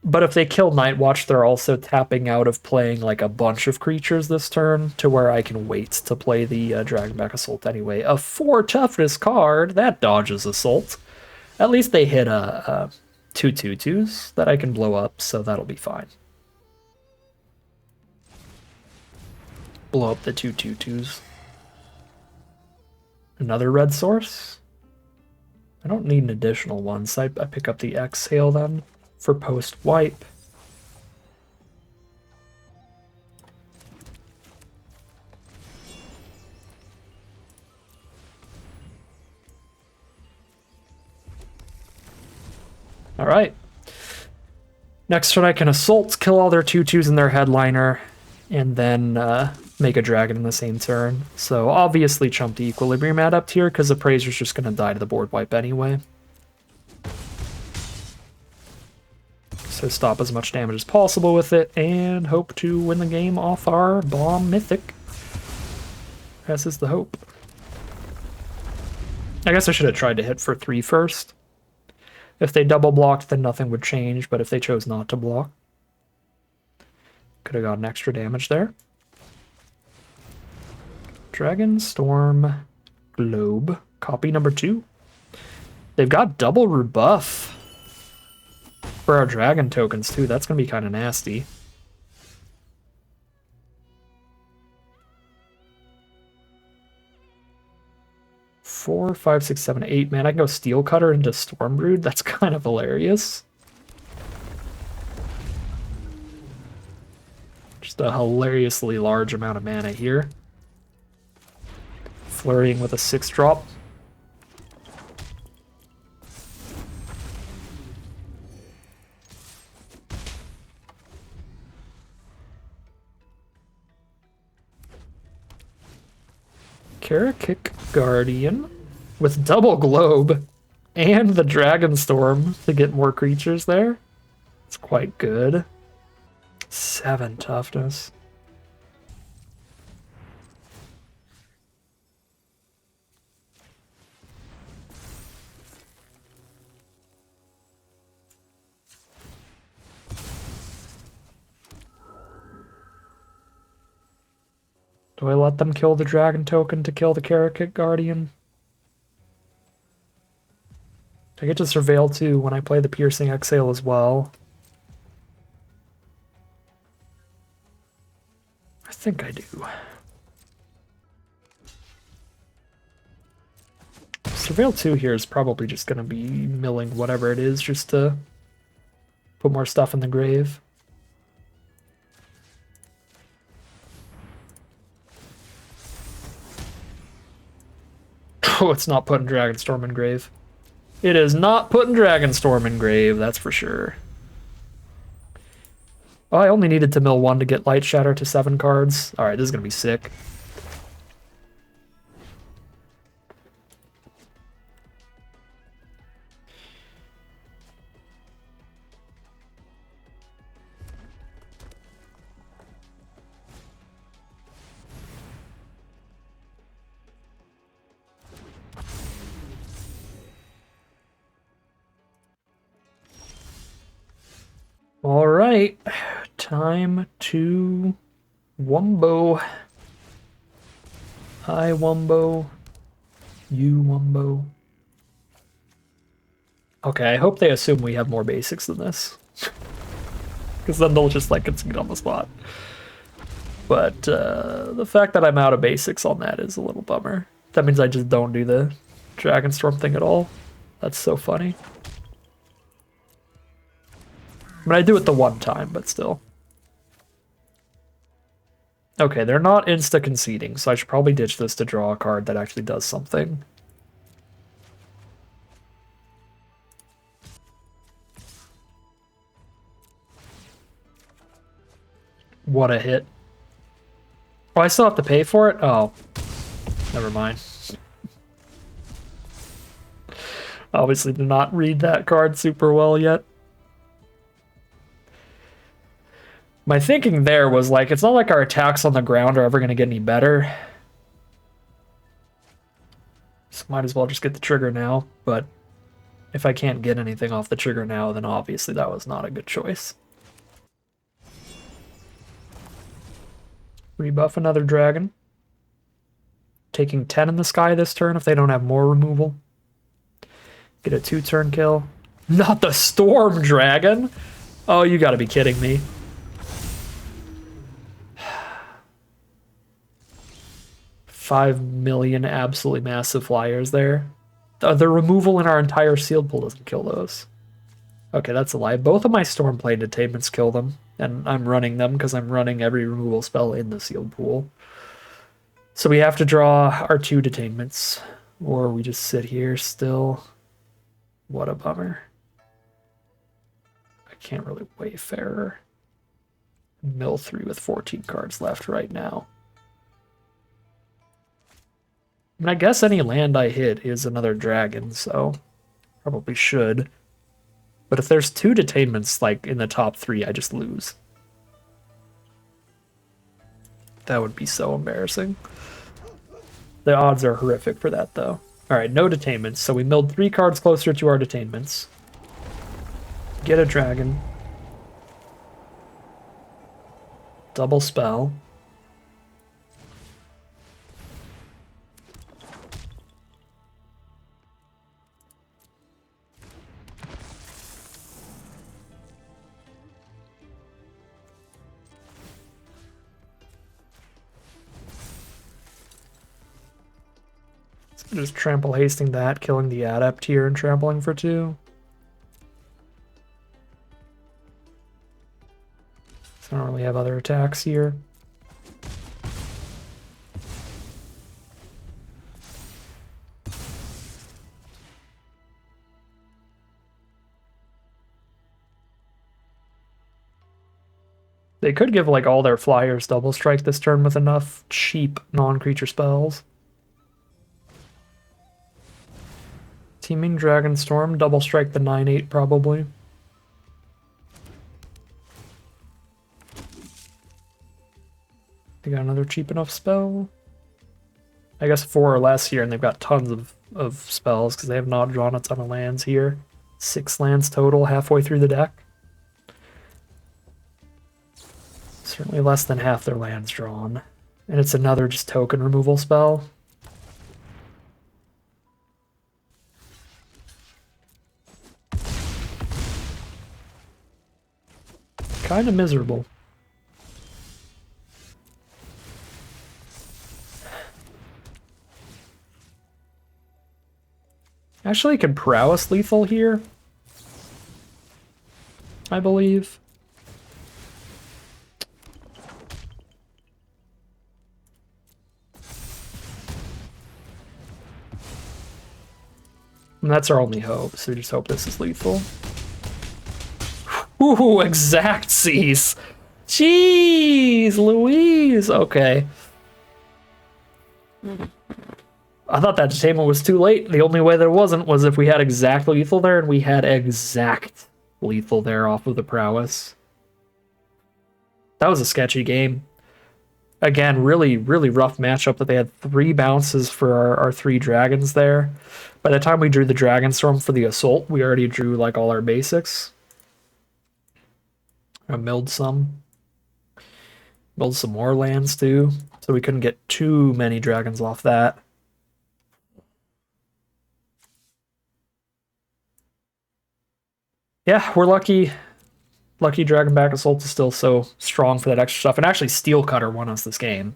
But if they kill Night Watch, they're also tapping out of playing like a bunch of creatures this turn to where I can wait to play the Dragonback Assault anyway. A 4 toughness card, that dodges Assault. At least they hit 2 2/2s that I can blow up, so that'll be fine. Blow up the 2 2/2s. Another red source? I don't need an additional one, so I pick up the Exhale then. For post-wipe. Alright. Next turn I can Assault, kill all their 2/2s in their Headliner, and then make a dragon in the same turn. So obviously chump the Equilibrium Adept here, because Appraiser's just going to die to the board wipe anyway. So stop as much damage as possible with it, and hope to win the game off our Bomb Mythic. As is the hope. I guess I should have tried to hit for 3 first. If they double blocked, then nothing would change, but if they chose not to block, could have gotten extra damage there. Dragonstorm Globe, copy number 2. They've got double rebuff for our dragon tokens too. That's gonna be kind of nasty. 4, 5, 6, 7, 8. Man, I can go Steel Cutter into Stormbrood. That's kind of hilarious. Just a hilariously large amount of mana here. Flurrying with a 6-drop. Karakik Guardian with double globe and the Dragonstorm to get more creatures there. It's quite good. 7 toughness. Do I let them kill the dragon token to kill the Karakik Guardian? I get to Surveil too when I play the Piercing Exhale as well. I think I do. Surveil 2 here is probably just going to be milling whatever it is just to put more stuff in the grave. Oh, it's not putting Dragonstorm in grave. It is not putting Dragonstorm in grave, that's for sure. Oh, I only needed to mill 1 to get Light Shatter to 7 cards. Alright, this is going to be sick. All right, time to Wumbo. Hi, Wumbo. You, Wumbo. Okay, I hope they assume we have more basics than this. Because then they'll just, like, concede on the spot. But the fact that I'm out of basics on that is a little bummer. That means I just don't do the Dragonstorm thing at all. That's so funny. I mean, I do it the one time, but still. Okay, they're not insta-conceding, so I should probably ditch this to draw a card that actually does something. What a hit. Oh, I still have to pay for it? Oh, never mind. Obviously did not read that card super well yet. My thinking there was like, it's not like our attacks on the ground are ever going to get any better. So might as well just get the trigger now, but if I can't get anything off the trigger now, then obviously that was not a good choice. Rebuff another dragon. Taking 10 in the sky this turn if they don't have more removal. Get a 2-turn kill. Not the Storm Dragon! Oh, you gotta be kidding me. $5 million absolutely massive flyers there. The removal in our entire sealed pool doesn't kill those. Okay, that's a lie. Both of my Stormplane Detainments kill them, and I'm running them because I'm running every removal spell in the sealed pool. So we have to draw our 2 Detainments, or we just sit here still. What a bummer. I can't really Wayfarer. Mill 3 with 14 cards left right now. I mean, I guess any land I hit is another dragon, so probably should. But if there's 2 Detainments, like, in the top 3, I just lose. That would be so embarrassing. The odds are horrific for that, though. Alright, no Detainments, so we milled 3 cards closer to our Detainments. Get a dragon. Double spell. Just trample hasting that, killing the adept here and trampling for 2. So I don't really have other attacks here. They could give like all their flyers double strike this turn with enough cheap non-creature spells. Teaming Dragonstorm, double strike the 9/8 probably. They got another cheap enough spell. I guess 4 or less here, and they've got tons of spells because they have not drawn a ton of lands here. 6 lands total halfway through the deck. Certainly less than half their lands drawn. And it's another just token removal spell. Kind of miserable. Actually, can prowess lethal here, I believe. And that's our only hope, so we just hope this is lethal. Ooh, exact seize. Jeez Louise. Okay. I thought that detainment was too late. The only way there wasn't was if we had exact lethal there, and we had exact lethal there off of the prowess. That was a sketchy game. Again, really, really rough matchup that they had 3 bounces for our 3 dragons there. By the time we drew the Dragonstorm for the assault, we already drew like all our basics. I milled some. Milled some more lands too, so we couldn't get too many dragons off that. Yeah, we're lucky. Lucky Dragonback Assault is still so strong for that extra stuff. And actually, Steel Cutter won us this game.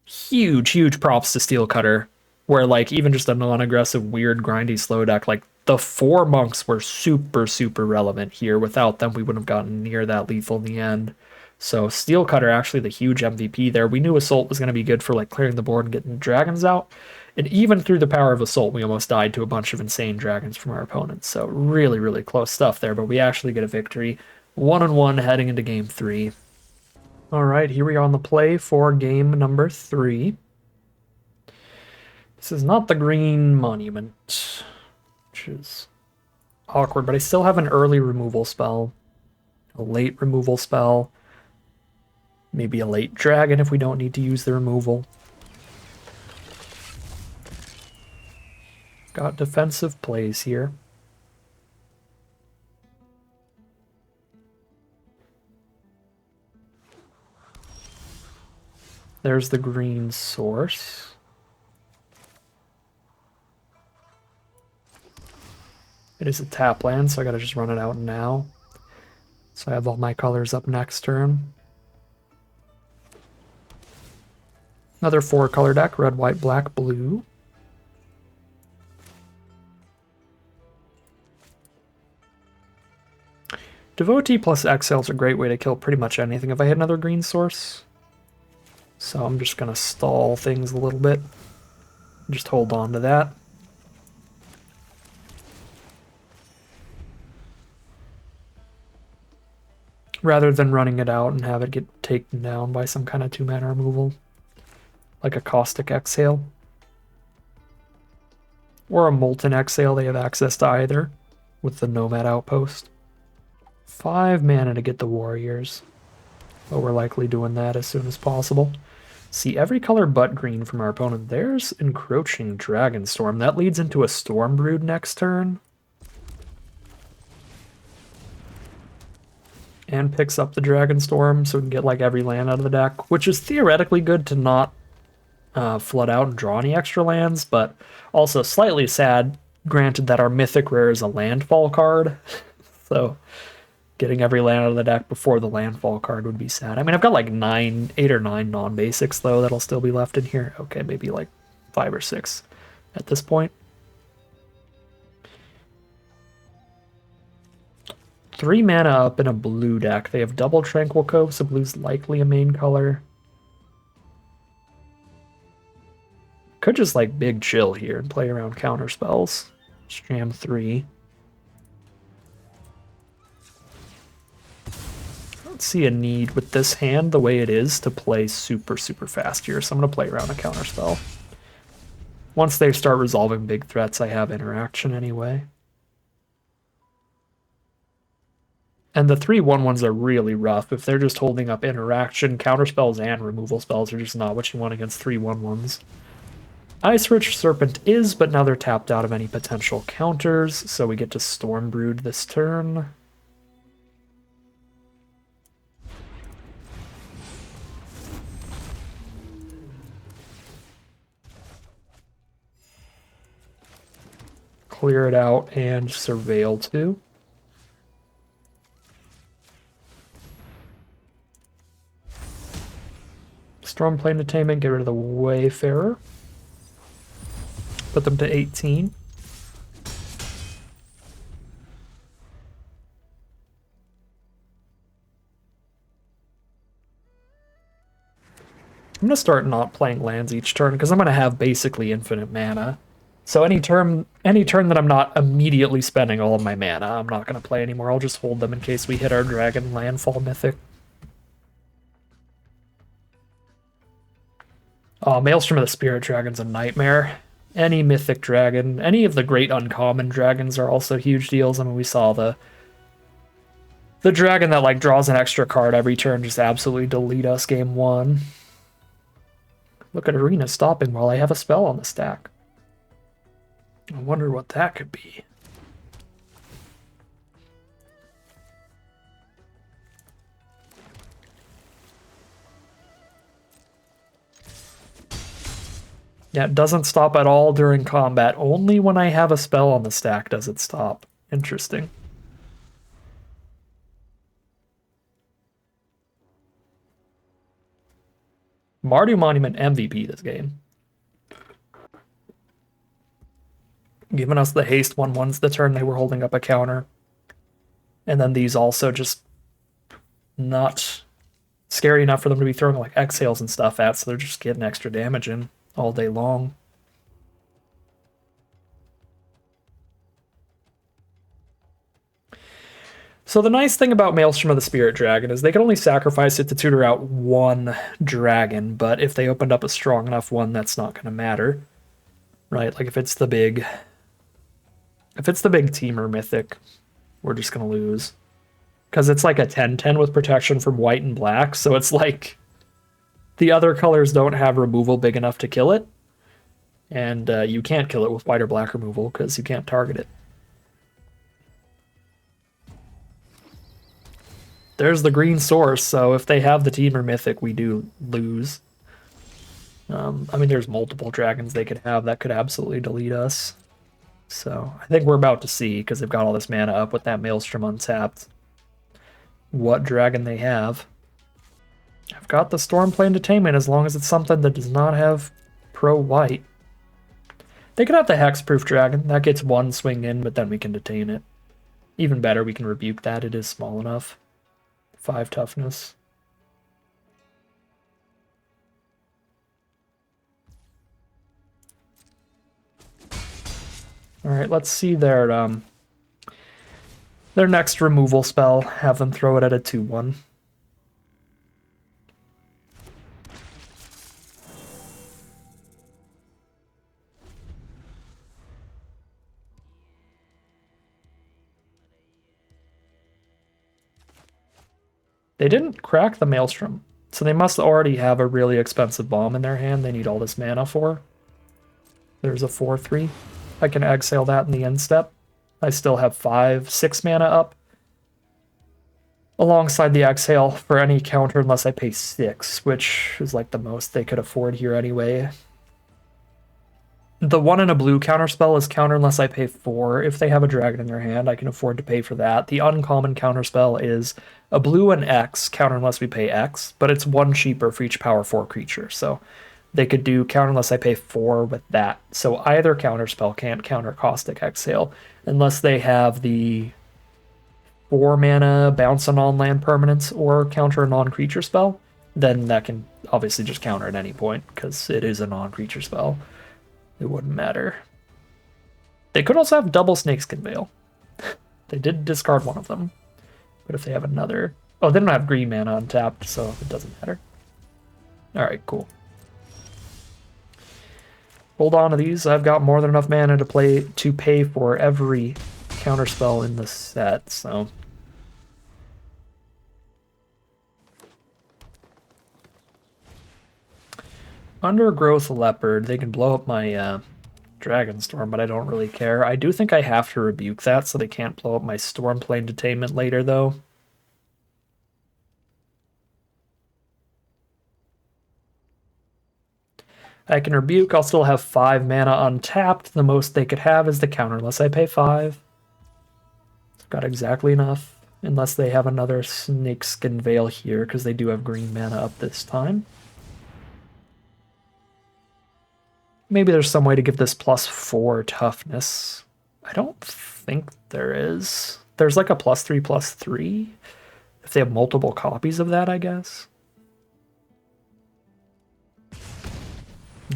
Huge, huge props to Steel Cutter. Where, like, even just a non-aggressive, weird, grindy, slow deck, like, the 4 monks were super, super relevant here. Without them, we wouldn't have gotten near that lethal in the end. So, Steel Cutter, actually the huge MVP there. We knew Assault was going to be good for, like, clearing the board and getting dragons out. And even through the power of Assault, we almost died to a bunch of insane dragons from our opponents. So, really, really close stuff there. But we actually get a victory. 1-1 heading into game 3. All right, here we are on the play for game number 3. This is not the green monument, which is awkward, but I still have an early removal spell, a late removal spell, maybe a late dragon if we don't need to use the removal. Got defensive plays here. There's the green source. It is a tap land, so I gotta just run it out now. So I have all my colors up next turn. Another 4-color deck, red, white, black, blue. Devotee plus Exile is a great way to kill pretty much anything if I hit another green source. So I'm just gonna stall things a little bit. Just hold on to that. Rather than running it out and have it get taken down by some kind of 2-mana removal. Like a Caustic Exhale. Or a Molten Exhale, they have access to either. With the Nomad Outpost. 5 mana to get the Warriors. But we're likely doing that as soon as possible. See, every color but green from our opponent. There's Encroaching Dragonstorm. That leads into a Stormbrood next turn. And picks up the Dragonstorm, so we can get like every land out of the deck, which is theoretically good to not flood out and draw any extra lands, but also slightly sad, granted that our Mythic Rare is a landfall card. So getting every land out of the deck before the landfall card would be sad. I mean, I've got like 8 or 9 non-basics, though, that'll still be left in here. Okay, maybe like 5 or 6. at this point. 3 mana up in a blue deck. They have double Tranquil Cove, so blue's likely a main color. Could just like big chill here and play around counter spells. Jam 3. I don't see a need with this hand the way it is to play super fast here, so I'm going to play around a counter spell. Once they start resolving big threats, I have interaction anyway. And the 3/1/1s are really rough. If they're just holding up interaction, counter spells and removal spells are just not what you want against 3/1/1s. Ice Rich Serpent is, but now they're tapped out of any potential counters, so we get to Stormbrood this turn. Clear it out and Surveil too. Stormplane Attainment, get rid of the Wayfarer. Put them to 18. I'm going to start not playing lands each turn because I'm going to have basically infinite mana. So any turn that I'm not immediately spending all of my mana, I'm not going to play anymore. I'll just hold them in case we hit our Dragon Landfall Mythic. Oh, Maelstrom of the Spirit Dragon's a nightmare. Any Mythic Dragon, any of the great uncommon dragons are also huge deals. I mean, we saw the dragon that like draws an extra card every turn just absolutely delete us game 1. Look at Arena stopping while I have a spell on the stack. I wonder what that could be. Yeah, it doesn't stop at all during combat. Only when I have a spell on the stack does it stop. Interesting. Mardu Monument MVP this game. Giving us the haste 1/1s the turn they were holding up a counter. And then these also just not scary enough for them to be throwing like exhales and stuff at, so they're just getting extra damage in all day long. So the nice thing about Maelstrom of the Spirit Dragon is they can only sacrifice it to tutor out one dragon, but if they opened up a strong enough one, that's not going to matter. Right? Like if it's the big teamer mythic, we're just going to lose. Because it's like a 10/10 with protection from white and black, so it's like the other colors don't have removal big enough to kill it. And you can't kill it with white or black removal because you can't target it. There's the green source, so if they have the teamer mythic, we do lose. I mean, there's multiple dragons they could have that could absolutely delete us. So I think we're about to see, because they've got all this mana up with that Maelstrom untapped, what dragon they have. I've got the Stormplane Detainment as long as it's something that does not have pro-white. They could have the Hexproof Dragon. That gets one swing in, but then we can detain it. Even better, we can rebuke that. It is small enough. 5 toughness. Alright, let's see their next removal spell. Have them throw it at a 2/1. They didn't crack the Maelstrom, so they must already have a really expensive bomb in their hand they need all this mana for. There's a 4/3. I can exhale that in the end step. I still have 5/6 mana up. Alongside the exhale for any counter unless I pay 6, which is like the most they could afford here anyway. The 1 in a blue counterspell is counter unless I pay 4. If they have a dragon in their hand, I can afford to pay for that. The uncommon counterspell is a blue and X, counter unless we pay X, but it's 1 cheaper for each power 4 creature. So they could do counter unless I pay 4 with that. So either counter spell can't counter Caustic Exhale unless they have the 4 mana bounce on non-land permanents or counter a non-creature spell. Then that can obviously just counter at any point because it is a non-creature spell. It wouldn't matter. They could also have double Snakeskin Veil. They did discard one of them. But if they have another... Oh, they don't have green mana untapped, so it doesn't matter. Alright, cool. Hold on to these. I've got more than enough mana to pay for every counterspell in the set, so... Undergrowth Leopard. They can blow up my Dragonstorm, but I don't really care. I do think I have to rebuke that, so they can't blow up my Stormplane Detainment later, though. I can rebuke. I'll still have 5 mana untapped. The most they could have is the counter, unless I pay 5. I've got exactly enough, unless they have another Snakeskin Veil here, because they do have green mana up this time. Maybe there's some way to give this +4 toughness. I don't think there is. There's like a +3/+3. If they have multiple copies of that, I guess.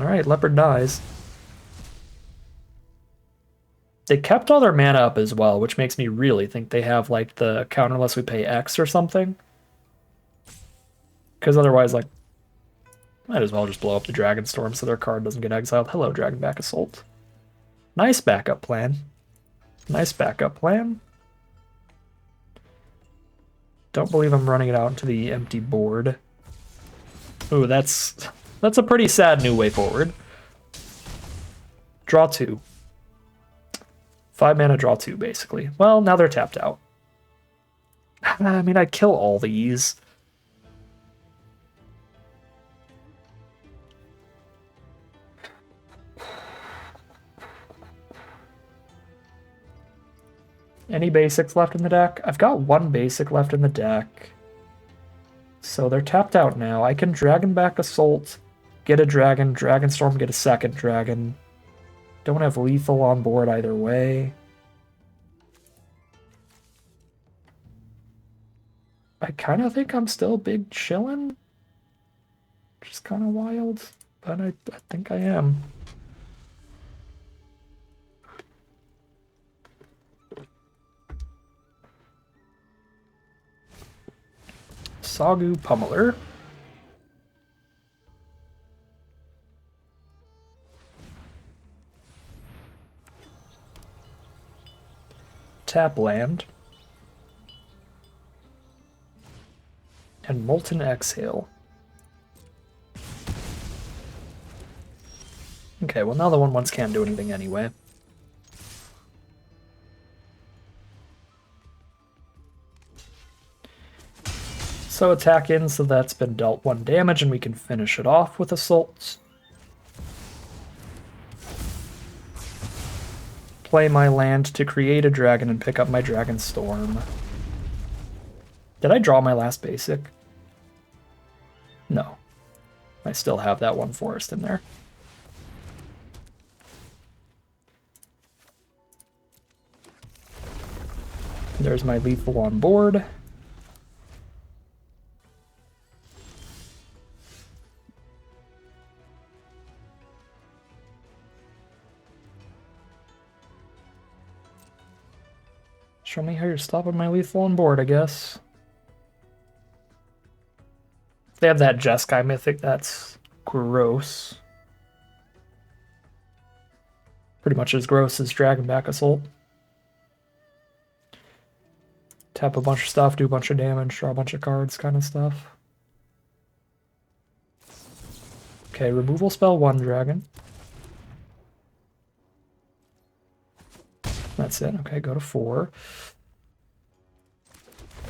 Alright, Leopard dies. They kept all their mana up as well, which makes me really think they have like the counter unless we pay X or something. Because otherwise, like, might as well just blow up the Dragonstorm so their card doesn't get exiled. Hello, Dragonback Assault. Nice backup plan. Nice backup plan. Don't believe I'm running it out into the empty board. Ooh, that's a pretty sad new way forward. Draw 2. 5 mana, draw 2, basically. Well, now they're tapped out. I mean, I'd kill all these. Any basics left in the deck? I've got 1 basic left in the deck. So they're tapped out now. I can Dragonback Assault, get a dragon, Dragonstorm, get a second dragon. Don't have lethal on board either way. I kind of think I'm still big chillin'. Which is kind of wild, but I think I am. Sagu Pummeler. Tap land. And Molten Exhale. Okay, well now the 1/1s can't do anything anyway. So attack in, so that's been dealt 1 damage, and we can finish it off with Assault. Play my land to create a dragon and pick up my Dragonstorm. Did I draw my last basic? No. I still have that 1 forest in there. There's my lethal on board. Show me how you're stopping my lethal on board, I guess. If they have that Jeskai Mythic, that's gross. Pretty much as gross as Dragonback Assault. Tap a bunch of stuff, do a bunch of damage, draw a bunch of cards kind of stuff. Okay, removal spell 1 dragon. That's it. Okay, go to 4.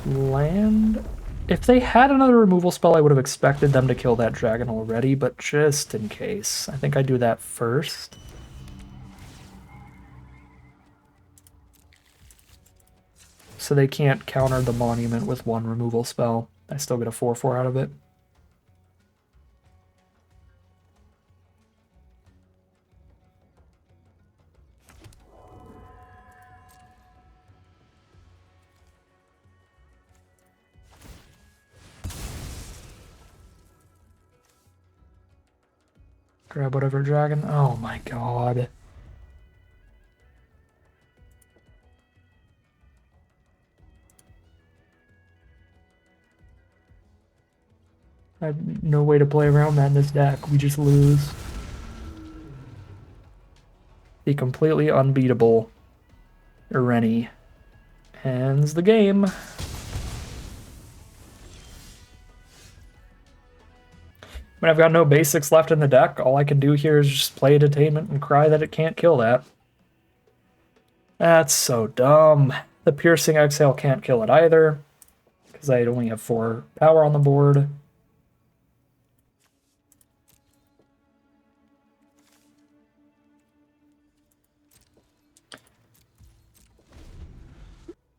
Land. If they had another removal spell, I would have expected them to kill that dragon already, but just in case. I think I do that first. So they can't counter the monument with 1 removal spell. I still get a 4/4 out of it. Grab whatever dragon. Oh my god. I have no way to play around that in this deck. We just lose. The completely unbeatable Ireni ends the game. When I've got no basics left in the deck, all I can do here is just play Detainment and cry that it can't kill that. That's so dumb. The Piercing Exhale can't kill it either, because I only have 4 power on the board.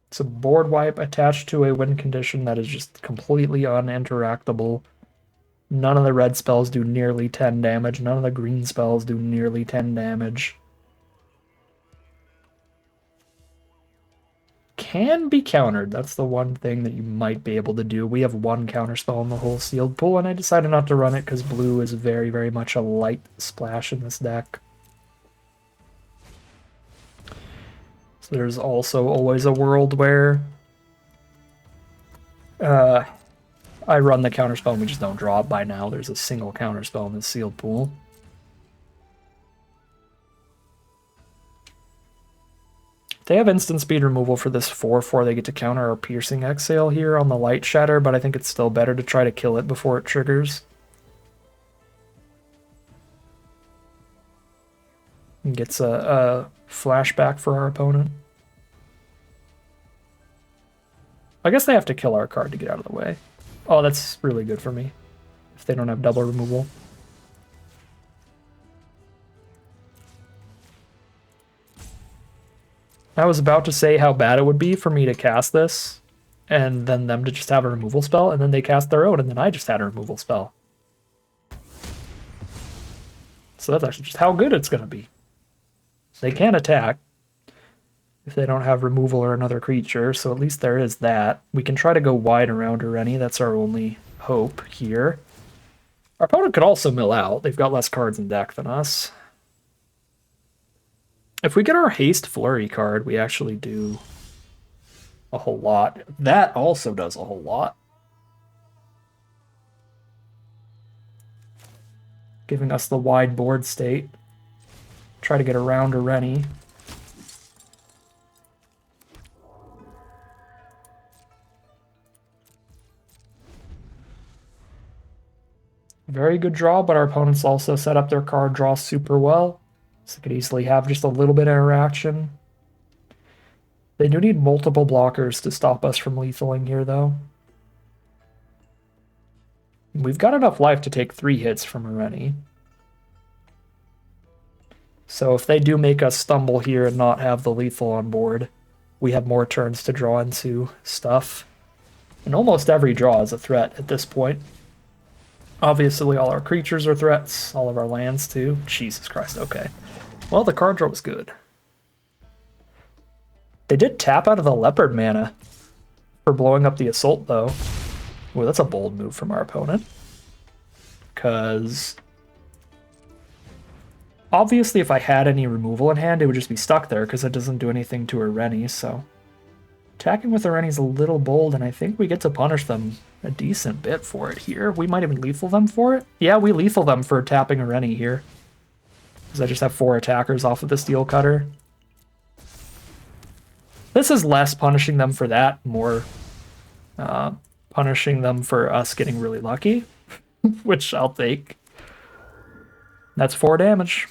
It's a board wipe attached to a win condition that is just completely uninteractable. None of the red spells do nearly 10 damage. None of the green spells do nearly 10 damage. Can be countered. That's the one thing that you might be able to do. We have 1 counterspell in the whole sealed pool, and I decided not to run it because blue is very, very much a light splash in this deck. So there's also always a world where I run the counterspell and we just don't draw it by now. There's a single counterspell in this sealed pool. They have instant speed removal for this 4/4. They get to counter our Piercing Exhale here on the Light Shatter, but I think it's still better to try to kill it before it triggers. And gets a flashback for our opponent. I guess they have to kill our card to get out of the way. Oh, that's really good for me, if they don't have double removal. I was about to say how bad it would be for me to cast this, and then them to just have a removal spell, and then they cast their own, and then I just had a removal spell. So that's actually just how good it's going to be. They can attack if they don't have removal or another creature, so at least there is that. We can try to go wide around Ireni. That's our only hope here. Our opponent could also mill out. They've got less cards in deck than us. If we get our Haste Flurry card, we actually do a whole lot. That also does a whole lot. Giving us the wide board state. Try to get around Ireni. Very good draw, but our opponents also set up their card draw super well. So they could easily have just a little bit of interaction. They do need multiple blockers to stop us from lethaling here, though. We've got enough life to take 3 hits from Ireni. So if they do make us stumble here and not have the lethal on board, we have more turns to draw into stuff. And almost every draw is a threat at this point. Obviously, all our creatures are threats. All of our lands, too. Jesus Christ, okay. Well, the card draw was good. They did tap out of the Leopard mana for blowing up the Assault, though. Ooh, that's a bold move from our opponent. Because obviously, if I had any removal in hand, it would just be stuck there because it doesn't do anything to Ireni, so attacking with Ireni is a little bold, and I think we get to punish them a decent bit for it here. We might even lethal them for it. Yeah, we lethal them for tapping Ireni here. Because I just have 4 attackers off of the Steel Cutter. This is less punishing them for that, more punishing them for us getting really lucky, which I'll take. That's 4 damage.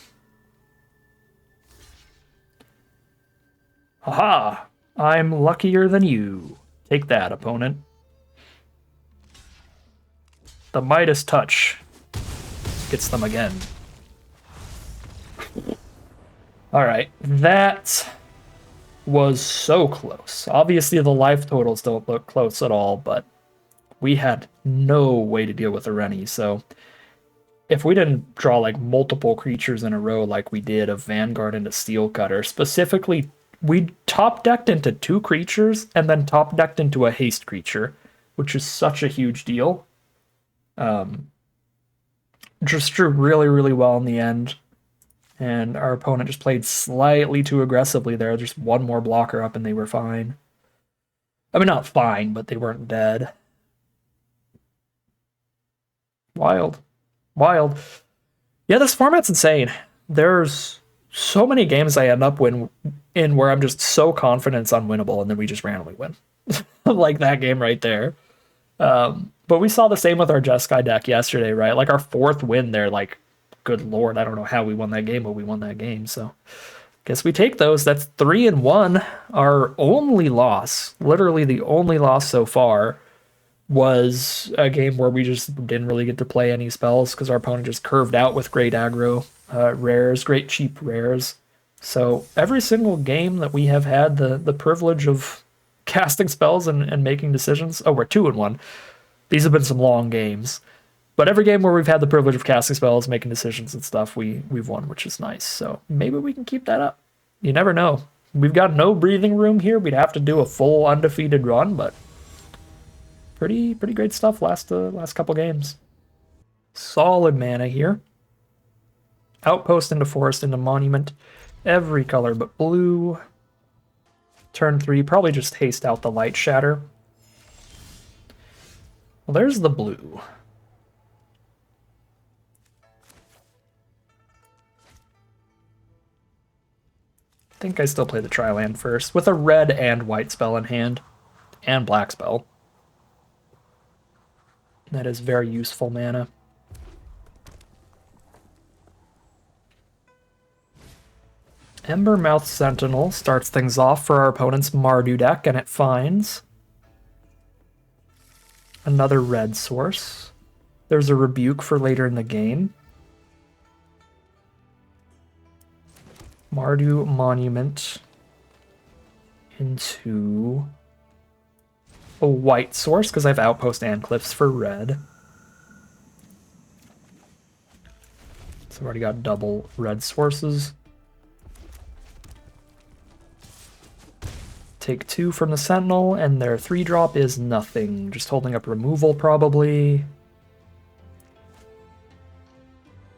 Haha! I'm luckier than you. Take that, opponent. The Midas Touch gets them again. Alright, that was so close. Obviously, the life totals don't look close at all, but we had no way to deal with Ireni, so if we didn't draw like multiple creatures in a row like we did of Vanguard into Steel Cutter, specifically, we top-decked into 2 creatures and then top-decked into a haste creature, which is such a huge deal. just drew really, really well in the end. And our opponent just played slightly too aggressively there. Just one more blocker up and they were fine. I mean, not fine, but they weren't dead. Wild. Wild. Yeah, this format's insane. There's so many games I end up in where I'm just so confident it's unwinnable, and then we just randomly win. Like that game right there. But we saw the same with our Jeskai deck yesterday, right? Like our fourth win there, like, good lord, I don't know how we won that game, but we won that game, so guess we take those. That's 3-1. Our only loss, literally the only loss so far, was a game where we just didn't really get to play any spells because our opponent just curved out with great aggro rares, great cheap rares. So every single game that we have had the privilege of casting spells and making decisions. Oh, we're 2-1. These have been some long games. But every game where we've had the privilege of casting spells, making decisions and stuff, we've won, which is nice. So maybe we can keep that up. You never know. We've got no breathing room here. We'd have to do a full undefeated run, but pretty great stuff last couple games. Solid mana here. Outpost into forest into monument. Every color but blue. Turn 3, probably just haste out the light shatter. Well, there's the blue. I think I still play the Tri-Land first, with a red and white spell in hand. And black spell. That is very useful mana. Embermouth Sentinel starts things off for our opponent's Mardu deck, and it finds another red source. There's a Rebuke for later in the game. Mardu Monument into a white source, because I have Outpost and Cliffs for red. So I've already got double red sources. Take 2 from the Sentinel, and their 3-drop is nothing. Just holding up removal, probably.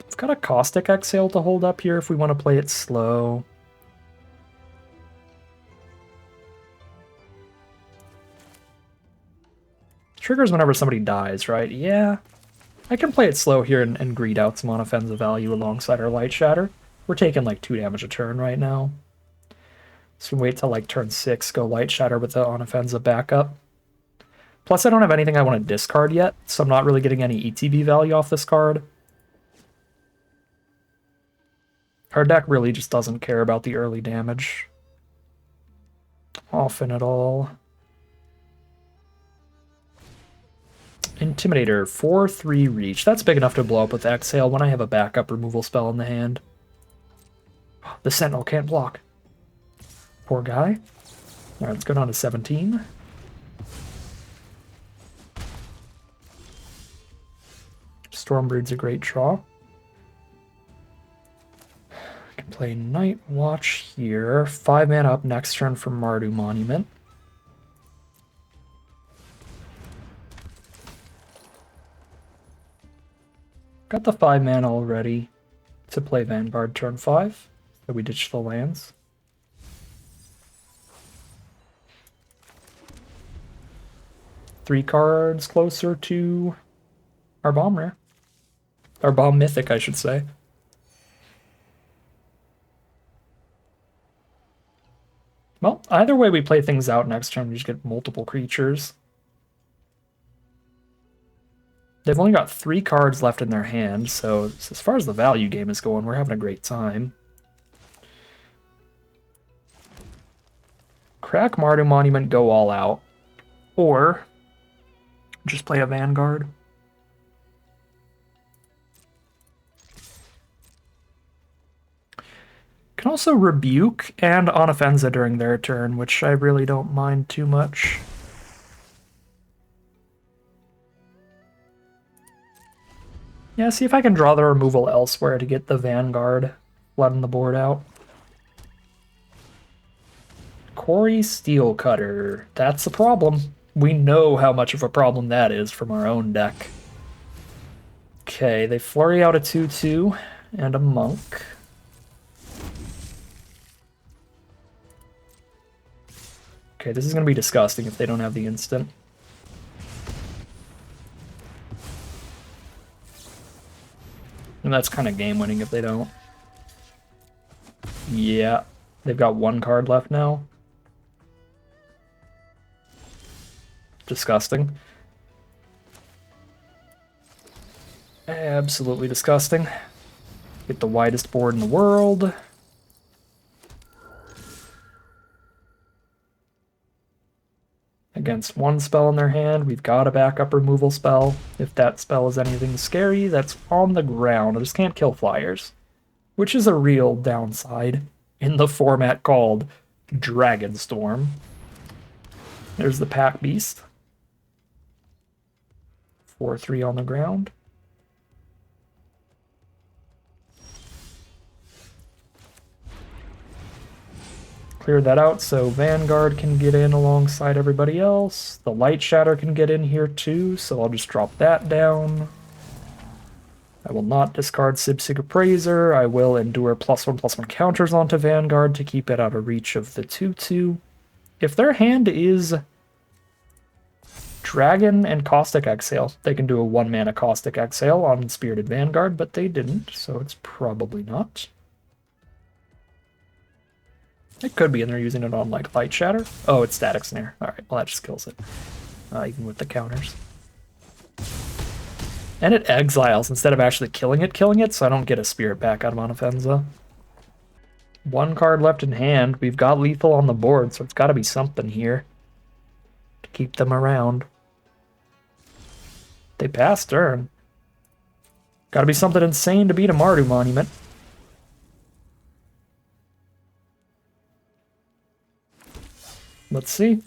I've got a Caustic Exhale to hold up here if we want to play it slow. Triggers whenever somebody dies, right? Yeah. I can play it slow here and greed out some on-offensive value alongside our Light Shatter. We're taking like 2 damage a turn right now. So we wait till like turn 6, go Light Shatter with the on-offensive backup. Plus I don't have anything I want to discard yet, so I'm not really getting any ETB value off this card. Our deck really just doesn't care about the early damage. Often at all. Intimidator, 4/3 reach. That's big enough to blow up with Exhale when I have a backup removal spell in the hand. The Sentinel can't block. Poor guy. Alright, let's go down to 17. Stormbreed's a great draw. I can play Night Watch here. 5 mana up next turn for Mardu Monument. Got the 5 mana already to play Vanguard turn 5, so we ditch the lands. Three cards closer to our bomb rare. Our bomb mythic, I should say. Well, either way we play things out next turn, we just get multiple creatures. They've only got 3 cards left in their hand, so as far as the value game is going, we're having a great time. Crack Mardu Monument, go all out. Or just play a Vanguard. Can also Rebuke and On-Offensive during their turn, which I really don't mind too much. Yeah, see if I can draw the removal elsewhere to get the Vanguard flooding the board out. Quarry Steelcutter. That's a problem. We know how much of a problem that is from our own deck. Okay, they flurry out a 2/2 and a monk. Okay, this is going to be disgusting if they don't have the instant. And that's kind of game-winning if they don't. Yeah, they've got one card left now. Disgusting. Absolutely disgusting. Get the widest board in the world. Against one spell in their hand, we've got a backup removal spell. If that spell is anything scary, that's on the ground. I just can't kill flyers, which is a real downside in the format called Dragonstorm. There's the Pack Beast. 4/3 on the ground. Clear that out so Vanguard can get in alongside everybody else. The Light Shatter can get in here too, so I'll just drop that down. I will not discard Sibsig Appraiser. I will endure +1/+1 counters onto Vanguard to keep it out of reach of the 2/2. If their hand is Dragon and Caustic Exhale, they can do a 1-mana Caustic Exhale on Spirited Vanguard, but they didn't, so it's probably not. It could be, and they're using it on, like, Light Shatter. Oh, it's Static Snare. Alright, well, that just kills it. Even with the counters. And it exiles instead of actually killing it, so I don't get a Spirit back out of Monofenza. One card left in hand. We've got lethal on the board, so it's got to be something here to keep them around. They pass turn. Got to be something insane to beat a Mardu Monument. Let's see.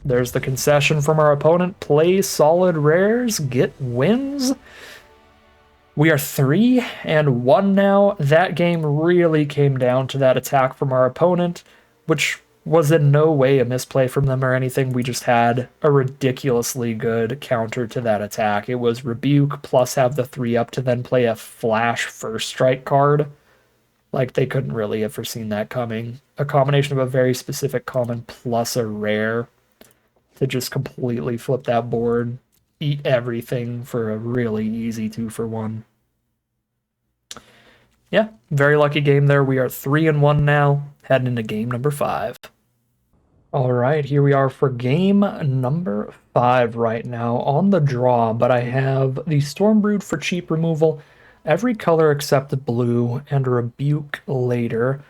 There's the concession from our opponent. Play solid rares, get wins. We are 3-1 now. That game really came down to that attack from our opponent, which was in no way a misplay from them or anything. We just had a ridiculously good counter to that attack. It was Rebuke plus have the 3-up to then play a flash first strike card. Like, they couldn't really have foreseen that coming. A combination of a very specific common plus a rare to just completely flip that board, eat everything for a really easy 2-for-1. Yeah, very lucky game there. We are 3-1 now, heading into game number 5. All right, here we are for game number 5 right now on the draw, but I have the Stormbrood for cheap removal, every color except blue, and Rebuke later.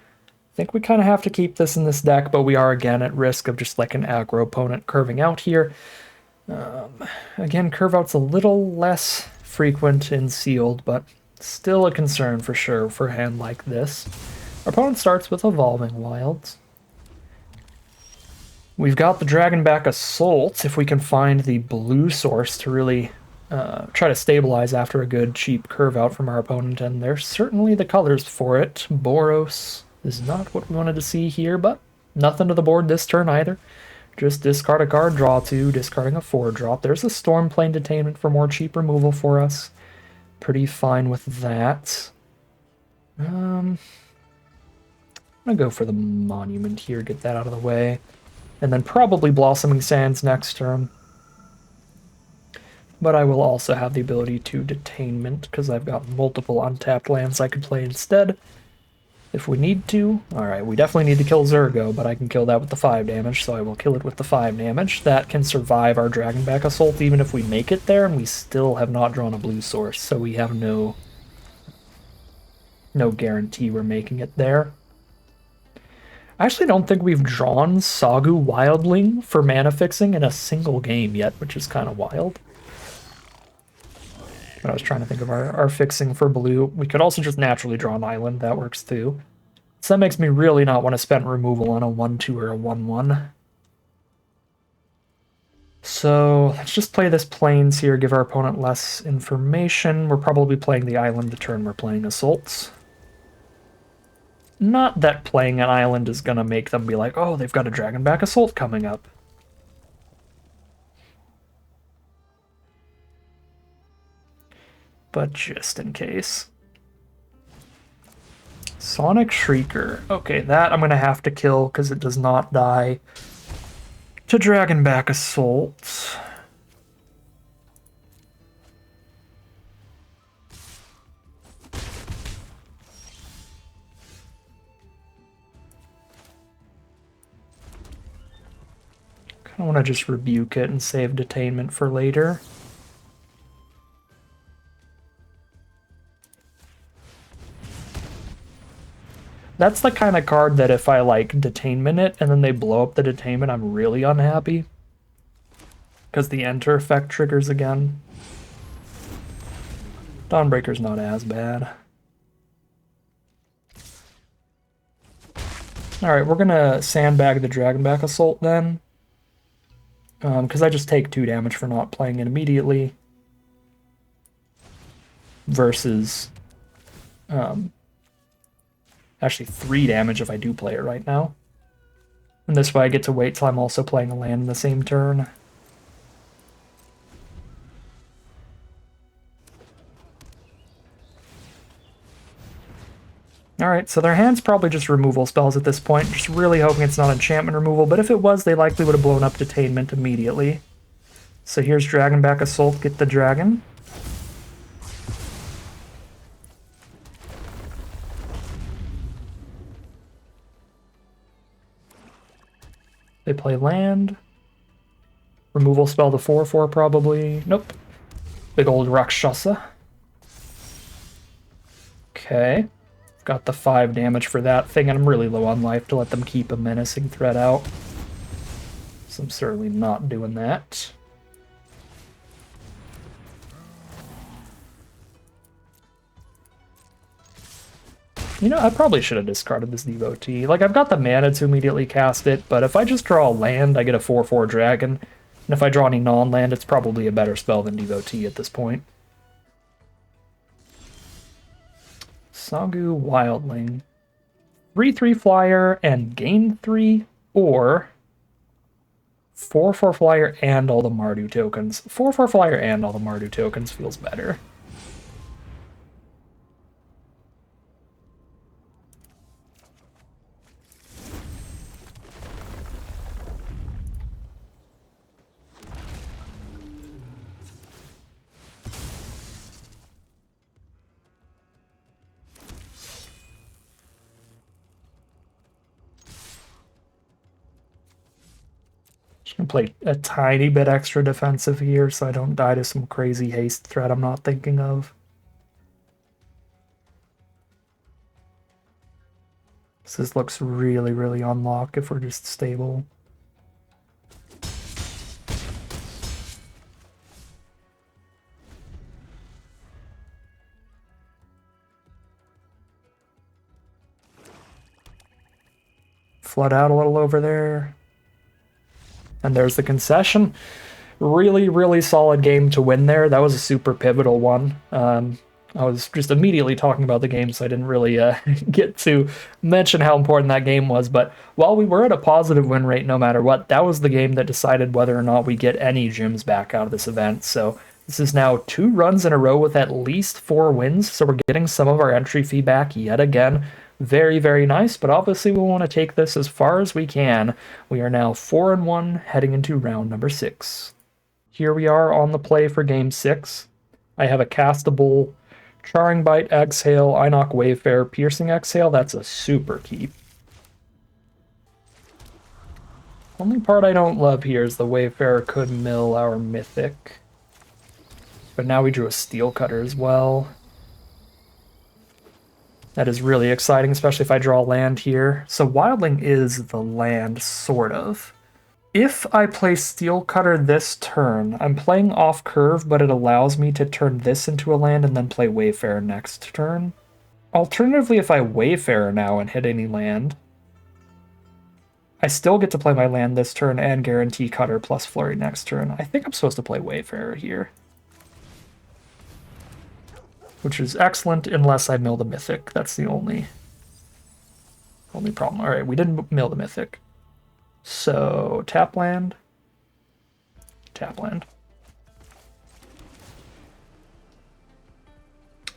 I think we kind of have to keep this in this deck, but we are again at risk of just like an aggro opponent curving out here. Again, curve out's a little less frequent in sealed, but still a concern for sure for a hand like this. Our opponent starts with Evolving Wilds. We've got the Dragonback Assault, if we can find the blue source to really try to stabilize after a good cheap curve out from our opponent, and there's certainly the colors for it. Boros is not what we wanted to see here, but nothing to the board this turn either. Just discard a card, draw 2, discarding a 4-drop. There's a Stormplane Detainment for more cheap removal for us. Pretty fine with that. I'm gonna go for the Monument here, get that out of the way. And then probably Blossoming Sands next turn. But I will also have the ability to Detainment, because I've got multiple untapped lands I could play instead, if we need to. Alright, we definitely need to kill Zergo, but I can kill that with the 5 damage, so I will kill it with the 5 damage. That can survive our Dragonback Assault even if we make it there, and we still have not drawn a blue source, so we have no guarantee we're making it there. I actually don't think we've drawn Sagu Wildling for mana fixing in a single game yet, which is kind of wild. But I was trying to think of our fixing for blue. We could also just naturally draw an island. That works too. So that makes me really not want to spend removal on a 1-2 or a 1-1. So let's just play this Plains here, give our opponent less information. We're probably playing the island the turn we're playing Assaults. Not that playing an island is going to make them be like, oh, they've got a Dragonback Assault coming up. but just in case. Sonic Shrieker. Okay, that I'm going to have to kill because it does not die to Dragonback Assault. I want to just rebuke it and save Detainment for later. That's the kind of card that if I, like, Detainment it and then they blow up the Detainment, I'm really unhappy. Because the Enter effect triggers again. Dawnbreaker's not as bad. Alright, we're gonna sandbag the Dragonback Assault then. Because I just take 2 damage for not playing it immediately. Versus... actually 3 damage if I do play it right now. And this way I get to wait till I'm also playing a land in the same turn. Alright, so their hand's probably just removal spells at this point, just really hoping it's not enchantment removal, but if it was, they likely would have blown up Detainment immediately. So here's Dragonback Assault, get the dragon. They play land. Removal spell the 4/4 probably. Nope. Big old Rakshasa. Okay. Got the 5 damage for that thing, and I'm really low on life to let them keep a menacing threat out. So I'm certainly not doing that. You know, I probably should have discarded this Devotee. Like, I've got the mana to immediately cast it, but if I just draw a land, I get a 4/4 dragon. And if I draw any non-land, it's probably a better spell than Devotee at this point. Sagu Wildling. 3/3 flyer and gain 3, or 4/4 flyer and all the Mardu tokens. 4/4 flyer and all the Mardu tokens feels better. Just gonna play a tiny bit extra defensive here so I don't die to some crazy haste threat I'm not thinking of. This looks really, really unlock if we're just stable. Flood out a little over there. And there's the concession. Really, really solid game to win there. That was a super pivotal one. I was just immediately talking about the game, so I didn't really get to mention how important that game was. But while we were at a positive win rate no matter what, that was the game that decided whether or not we get any gyms back out of this event. So this is now 2 runs in a row with at least 4 wins. So we're getting some of our entry fee back yet again. Very, very nice, but obviously we want to take this as far as we can. We are now 4-1 heading into round number 6. Here we are on the play for game 6. I have a castable Charring Bite, Exhale, Inoc Wayfarer, Piercing Exhale. That's a super keep. Only part I don't love here is the Wayfarer could mill our Mythic. But now we drew a Steel Cutter as well. That is really exciting, especially if I draw land here. So Wildling is the land, sort of. If I play Steel Cutter this turn, I'm playing off curve, but it allows me to turn this into a land and then play Wayfarer next turn. Alternatively, if I Wayfarer now and hit any land, I still get to play my land this turn and guarantee Cutter plus Flurry next turn. I think I'm supposed to play Wayfarer here. Which is excellent unless I mill the Mythic. That's the only problem. Alright, we didn't mill the Mythic. So, tap land. Tap land.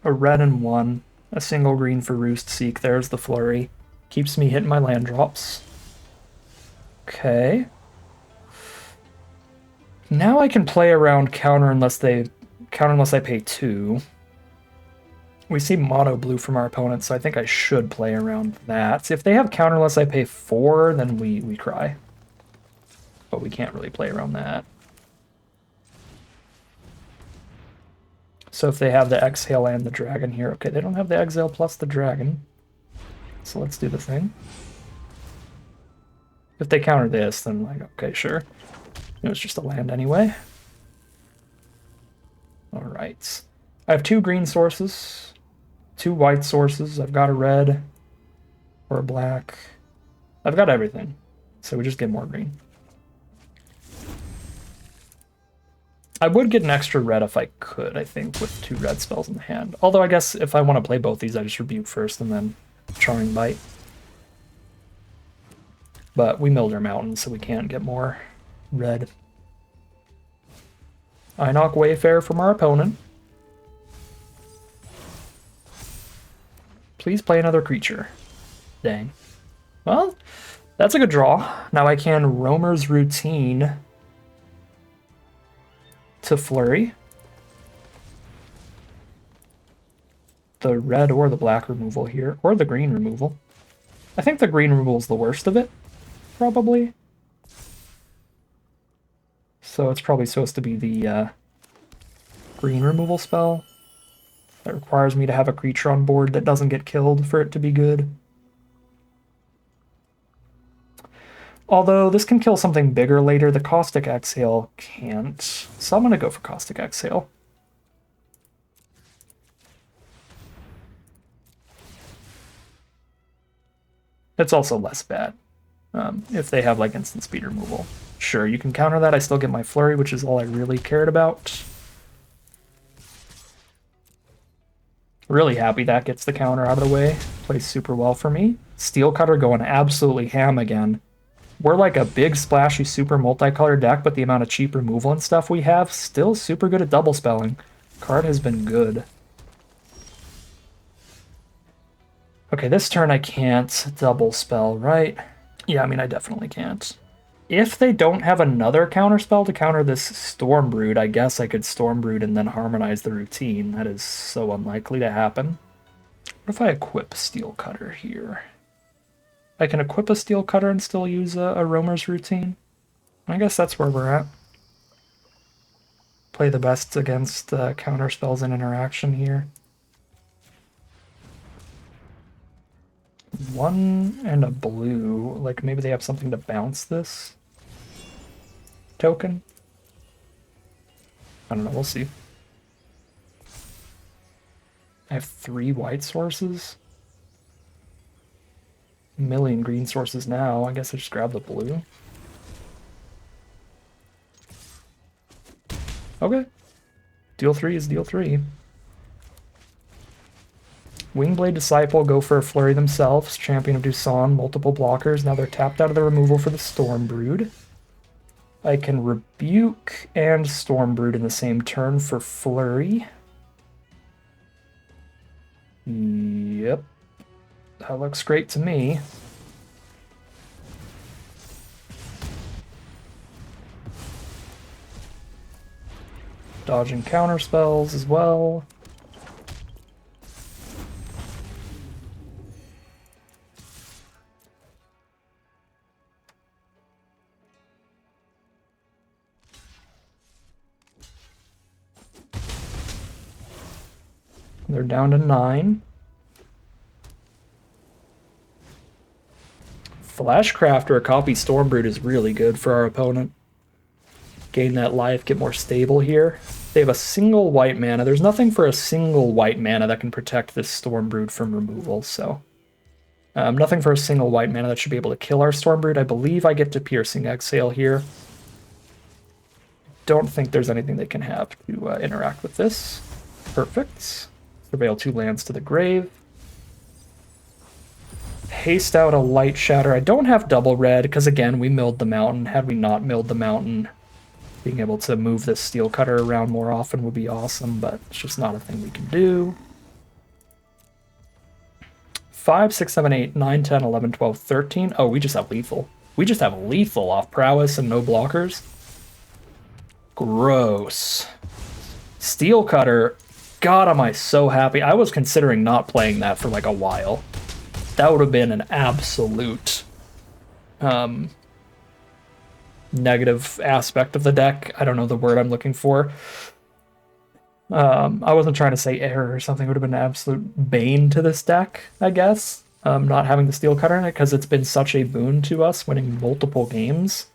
A red and 1. A single green for Roost Seek. There's the flurry. Keeps me hitting my land drops. Okay. Now I can play around counter unless I pay 2. We see mono blue from our opponent, so I think I should play around that. If they have counter unless I pay 4, then we cry. But we can't really play around that. So if they have the exhale and the dragon here, okay, they don't have the exhale plus the dragon. So let's do the thing. If they counter this, then like, okay, sure. It was just a land anyway. All right. I have 2 green sources, 2 white sources. I've got a red or a black. I've got everything. So we just get more green. I would get an extra red if I could, I think, with 2 red spells in the hand. Although I guess if I want to play both these, I just rebuke first and then Charming Bite. But we milled our mountain, so we can't get more red. I knock Wayfarer from our opponent. Please play another creature. Dang. Well, that's a good draw. Now I can Roamer's Routine to flurry. The red or the black removal here, or the green removal. I think the green removal is the worst of it, probably. So it's probably supposed to be the green removal spell. That requires me to have a creature on board that doesn't get killed for it to be good. Although this can kill something bigger later, the Caustic Exhale can't. So I'm going to go for Caustic Exhale. It's also less bad if they have like instant speed removal. Sure, you can counter that. I still get my flurry, which is all I really cared about. Really happy that gets the counter out of the way. Plays super well for me. Steel Cutter going absolutely ham again. We're like a big, splashy, super multicolored deck, but the amount of cheap removal and stuff we have, still super good at double spelling. Card has been good. Okay, this turn I can't double spell, right? Yeah, I mean, I definitely can't. If they don't have another counter spell to counter this Stormbrood, I guess I could Stormbrood and then harmonize the routine. That is so unlikely to happen. What if I equip Steel Cutter here? I can equip a Steel Cutter and still use a Roamer's Routine. I guess that's where we're at. Play the best against counter spells and interaction here. 1 and a blue. Like maybe they have something to bounce this token. I don't know, we'll see. I have 3 white sources. A million green sources now. I guess I just grab the blue. Okay. Deal 3 is deal 3. Wingblade Disciple go for a flurry themselves. Champion of Doosan, multiple blockers. Now they're tapped out of the removal for the Stormbrood. I can Rebuke and Stormbrood in the same turn for flurry. Yep. That looks great to me. Dodging counter spells as well. They're down to 9. Flashcraft or a copy Stormbrood is really good for our opponent. Gain that life, get more stable here. They have a single white mana. There's nothing for a single white mana that can protect this Stormbrood from removal, so... nothing for a single white mana that should be able to kill our Stormbrood. I believe I get to Piercing Exhale here. Don't think there's anything they can have to interact with this. Perfect. Surveil 2 lands to the grave. Haste out a Light Shatter. I don't have double red, because again, we milled the mountain. Had we not milled the mountain, being able to move this Steel Cutter around more often would be awesome, but it's just not a thing we can do. 5, 6, 7, 8, 9, 10, 11, 12, 13. Oh, we just have lethal. We just have lethal off prowess and no blockers. Gross. Steel Cutter. God, am I so happy. I was considering not playing that for like a while. That would have been an absolute negative aspect of the deck. I don't know the word I'm looking for. I wasn't trying to say error or something. It would have been an absolute bane to this deck, I guess. Not having the Steel Cutter in it, because it's been such a boon to us, winning multiple games.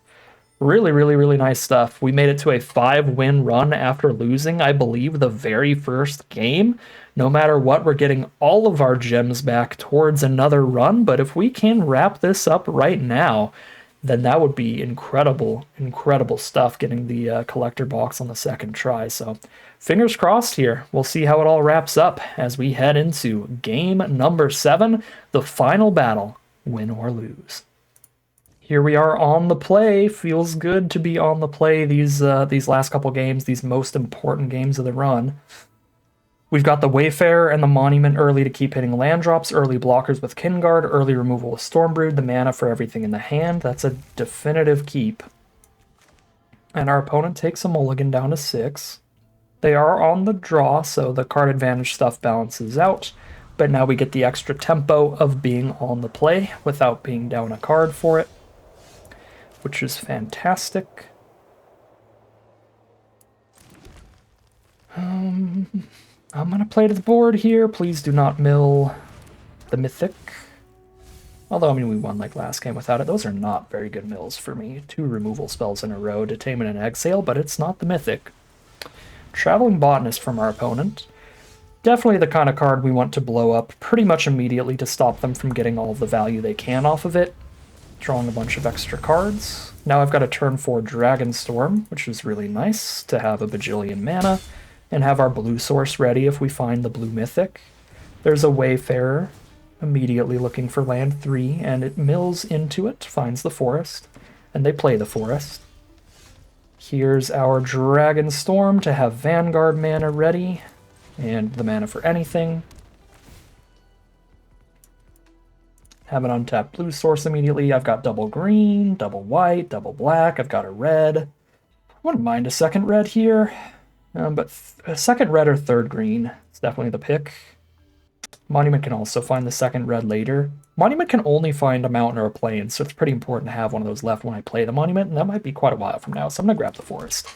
Really, really, really nice stuff. We made it to a 5-win run after losing, I believe, the very first game. No matter what, we're getting all of our gems back towards another run, but if we can wrap this up right now, then that would be incredible, incredible stuff, getting the collector box on the second try. So fingers crossed here. We'll see how it all wraps up as we head into game number 7, the final battle, win or lose. Here we are on the play. Feels good to be on the play these last couple games, these most important games of the run. We've got the Wayfarer and the Monument early to keep hitting land drops, early blockers with Kinguard, early removal with Stormbrood, the mana for everything in the hand. That's a definitive keep. And our opponent takes a mulligan down to 6. They are on the draw, so the card advantage stuff balances out. But now we get the extra tempo of being on the play without being down a card for it, which is fantastic. I'm going to play to the board here. Please do not mill the Mythic. Although, I mean, we won like last game without it. Those are not very good mills for me. 2 removal spells in a row, Detainment and Exhale, but it's not the Mythic. Traveling Botanist from our opponent. Definitely the kind of card we want to blow up pretty much immediately to stop them from getting all of the value they can off of it. Drawing a bunch of extra cards. Now I've got a turn 4 Dragonstorm, which is really nice to have a bajillion mana, and have our blue source ready if we find the blue Mythic. There's a Wayfarer, immediately looking for land 3, and it mills into it, finds the forest, and they play the forest. Here's our Dragonstorm to have Vanguard mana ready, and the mana for anything. Have an untapped blue source immediately. I've got double green, double white, double black. I've got a red. I wouldn't mind a second red here, but a second red or third green is definitely the pick. Monument can also find the second red later. Monument can only find a mountain or a plain, so it's pretty important to have one of those left when I play the Monument, and that might be quite a while from now, so I'm going to grab the forest.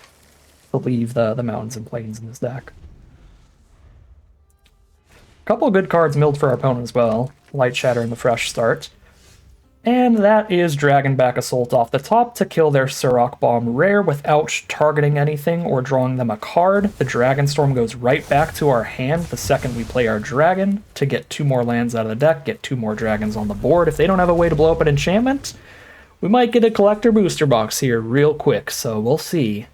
I'll leave the mountains and plains in this deck. A couple of good cards milled for our opponent as well. Light Shatter and the Fresh Start. And that is Dragonback Assault off the top to kill their Surrock Bomb rare without targeting anything or drawing them a card. The Dragonstorm goes right back to our hand the second we play our dragon to get 2 more lands out of the deck, get 2 more dragons on the board. If they don't have a way to blow up an enchantment, we might get a collector booster box here real quick, so we'll see.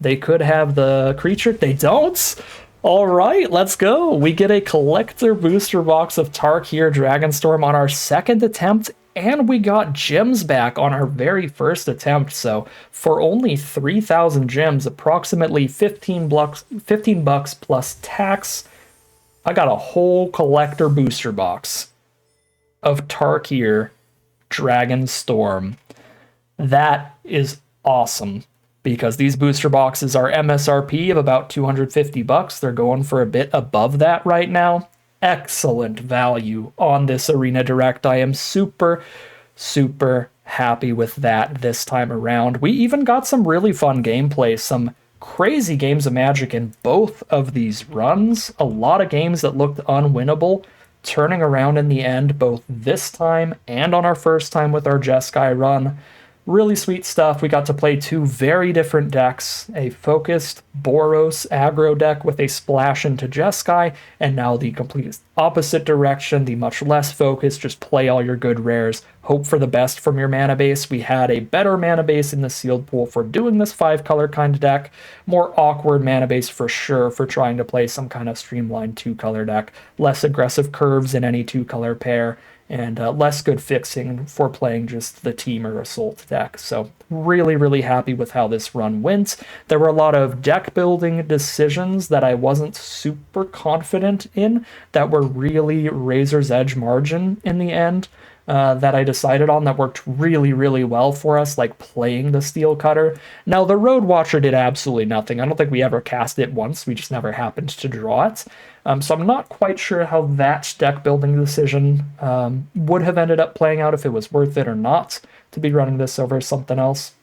They could have the creature. They don't? All right, let's go. We get a collector booster box of Tarkir Dragonstorm on our second attempt, and we got gems back on our very first attempt. So for only 3,000 gems, approximately 15 bucks plus tax, I got a whole collector booster box of Tarkir Dragonstorm. That is awesome, because these booster boxes are MSRP of about 250 bucks. They're going for a bit above that right now. Excellent value on this Arena Direct. I am super, super happy with that this time around. We even got some really fun gameplay, some crazy games of Magic in both of these runs. A lot of games that looked unwinnable, turning around in the end, both this time and on our first time with our Jeskai run. Really sweet stuff. We got to play 2 very different decks, a focused Boros aggro deck with a splash into Jeskai, and now the complete opposite direction, the much less focused, just play all your good rares, hope for the best from your mana base. We had a better mana base in the sealed pool for doing this 5-color kind of deck, more awkward mana base for sure for trying to play some kind of streamlined 2-color deck, less aggressive curves in any 2-color pair, and less good fixing for playing just the team or assault deck. So really, really happy with how this run went. There were a lot of deck building decisions that I wasn't super confident in that were really razor's edge margin in the end. That I decided on that worked really, really well for us, like playing the Steel Cutter. Now, the Road Watcher did absolutely nothing. I don't think we ever cast it once. We just never happened to draw it. So I'm not quite sure how that deck building decision would have ended up playing out, if it was worth it or not to be running this over something else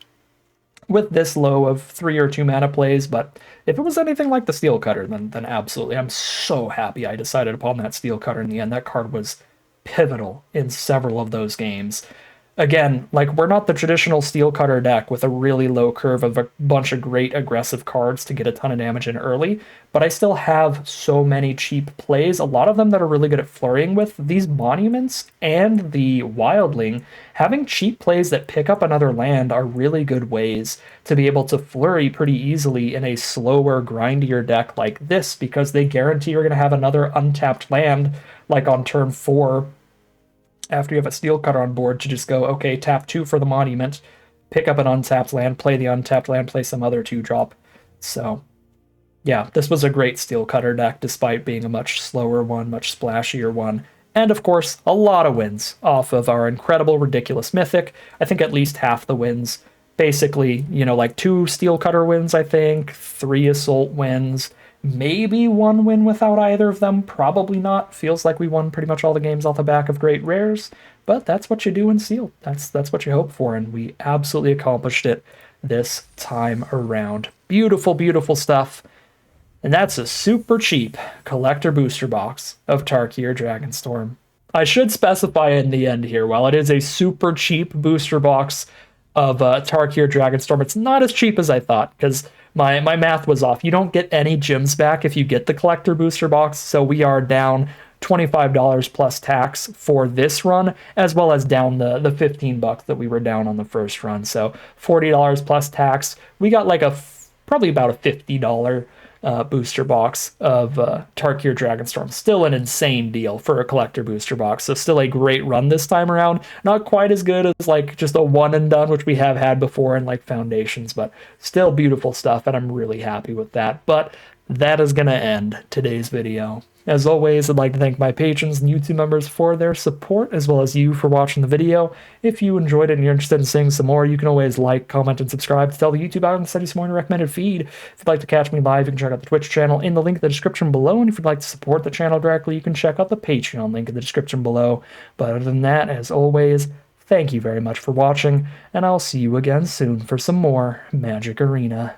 with this low of 3 or 2 mana plays. But if it was anything like the Steel Cutter, then absolutely. I'm so happy I decided upon that Steel Cutter in the end. That card was pivotal in several of those games. Again, like, we're not the traditional Steel Cutter deck with a really low curve of a bunch of great aggressive cards to get a ton of damage in early, but I still have so many cheap plays, a lot of them that are really good at flurrying with. These Monuments and the Wildling, having cheap plays that pick up another land are really good ways to be able to flurry pretty easily in a slower, grindier deck like this, because they guarantee you're going to have another untapped land, like on turn 4, after you have a Steel Cutter on board, to just go, okay, tap 2 for the Monument, pick up an untapped land, play the untapped land, play some other 2-drop. So, yeah, this was a great Steel Cutter deck, despite being a much slower one, much splashier one. And, of course, a lot of wins off of our incredible, ridiculous Mythic. I think at least half the wins. Basically, you know, like 2 Steel Cutter wins, I think, 3 Assault wins, maybe 1 win without either of them, probably not. Feels like we won pretty much all the games off the back of great rares, but that's what you do in Sealed. That's what you hope for, and we absolutely accomplished it this time around. Beautiful, beautiful stuff. And that's a super cheap collector booster box of Tarkir Dragonstorm. I should specify in the end here, while it is a super cheap booster box of Tarkir Dragonstorm, it's not as cheap as I thought, because my math was off. You don't get any gems back if you get the collector booster box, so we are down $25 plus tax for this run, as well as down the $15 that we were down on the first run. So $40 plus tax. We got like probably about a $50 booster box of Tarkir Dragonstorm. Still an insane deal for a collector booster box, so still a great run this time around. Not quite as good as like just a one and done, which we have had before in like Foundations, but still beautiful stuff, and I'm really happy with that. But that is going to end today's video. As always, I'd like to thank my patrons and YouTube members for their support, as well as you for watching the video. If you enjoyed it and you're interested in seeing some more, you can always like, comment, and subscribe to tell the YouTube algorithm to send you some more in the recommended feed. If you'd like to catch me live, you can check out the Twitch channel in the link in the description below, and if you'd like to support the channel directly, you can check out the Patreon link in the description below. But other than that, as always, thank you very much for watching, and I'll see you again soon for some more Magic Arena.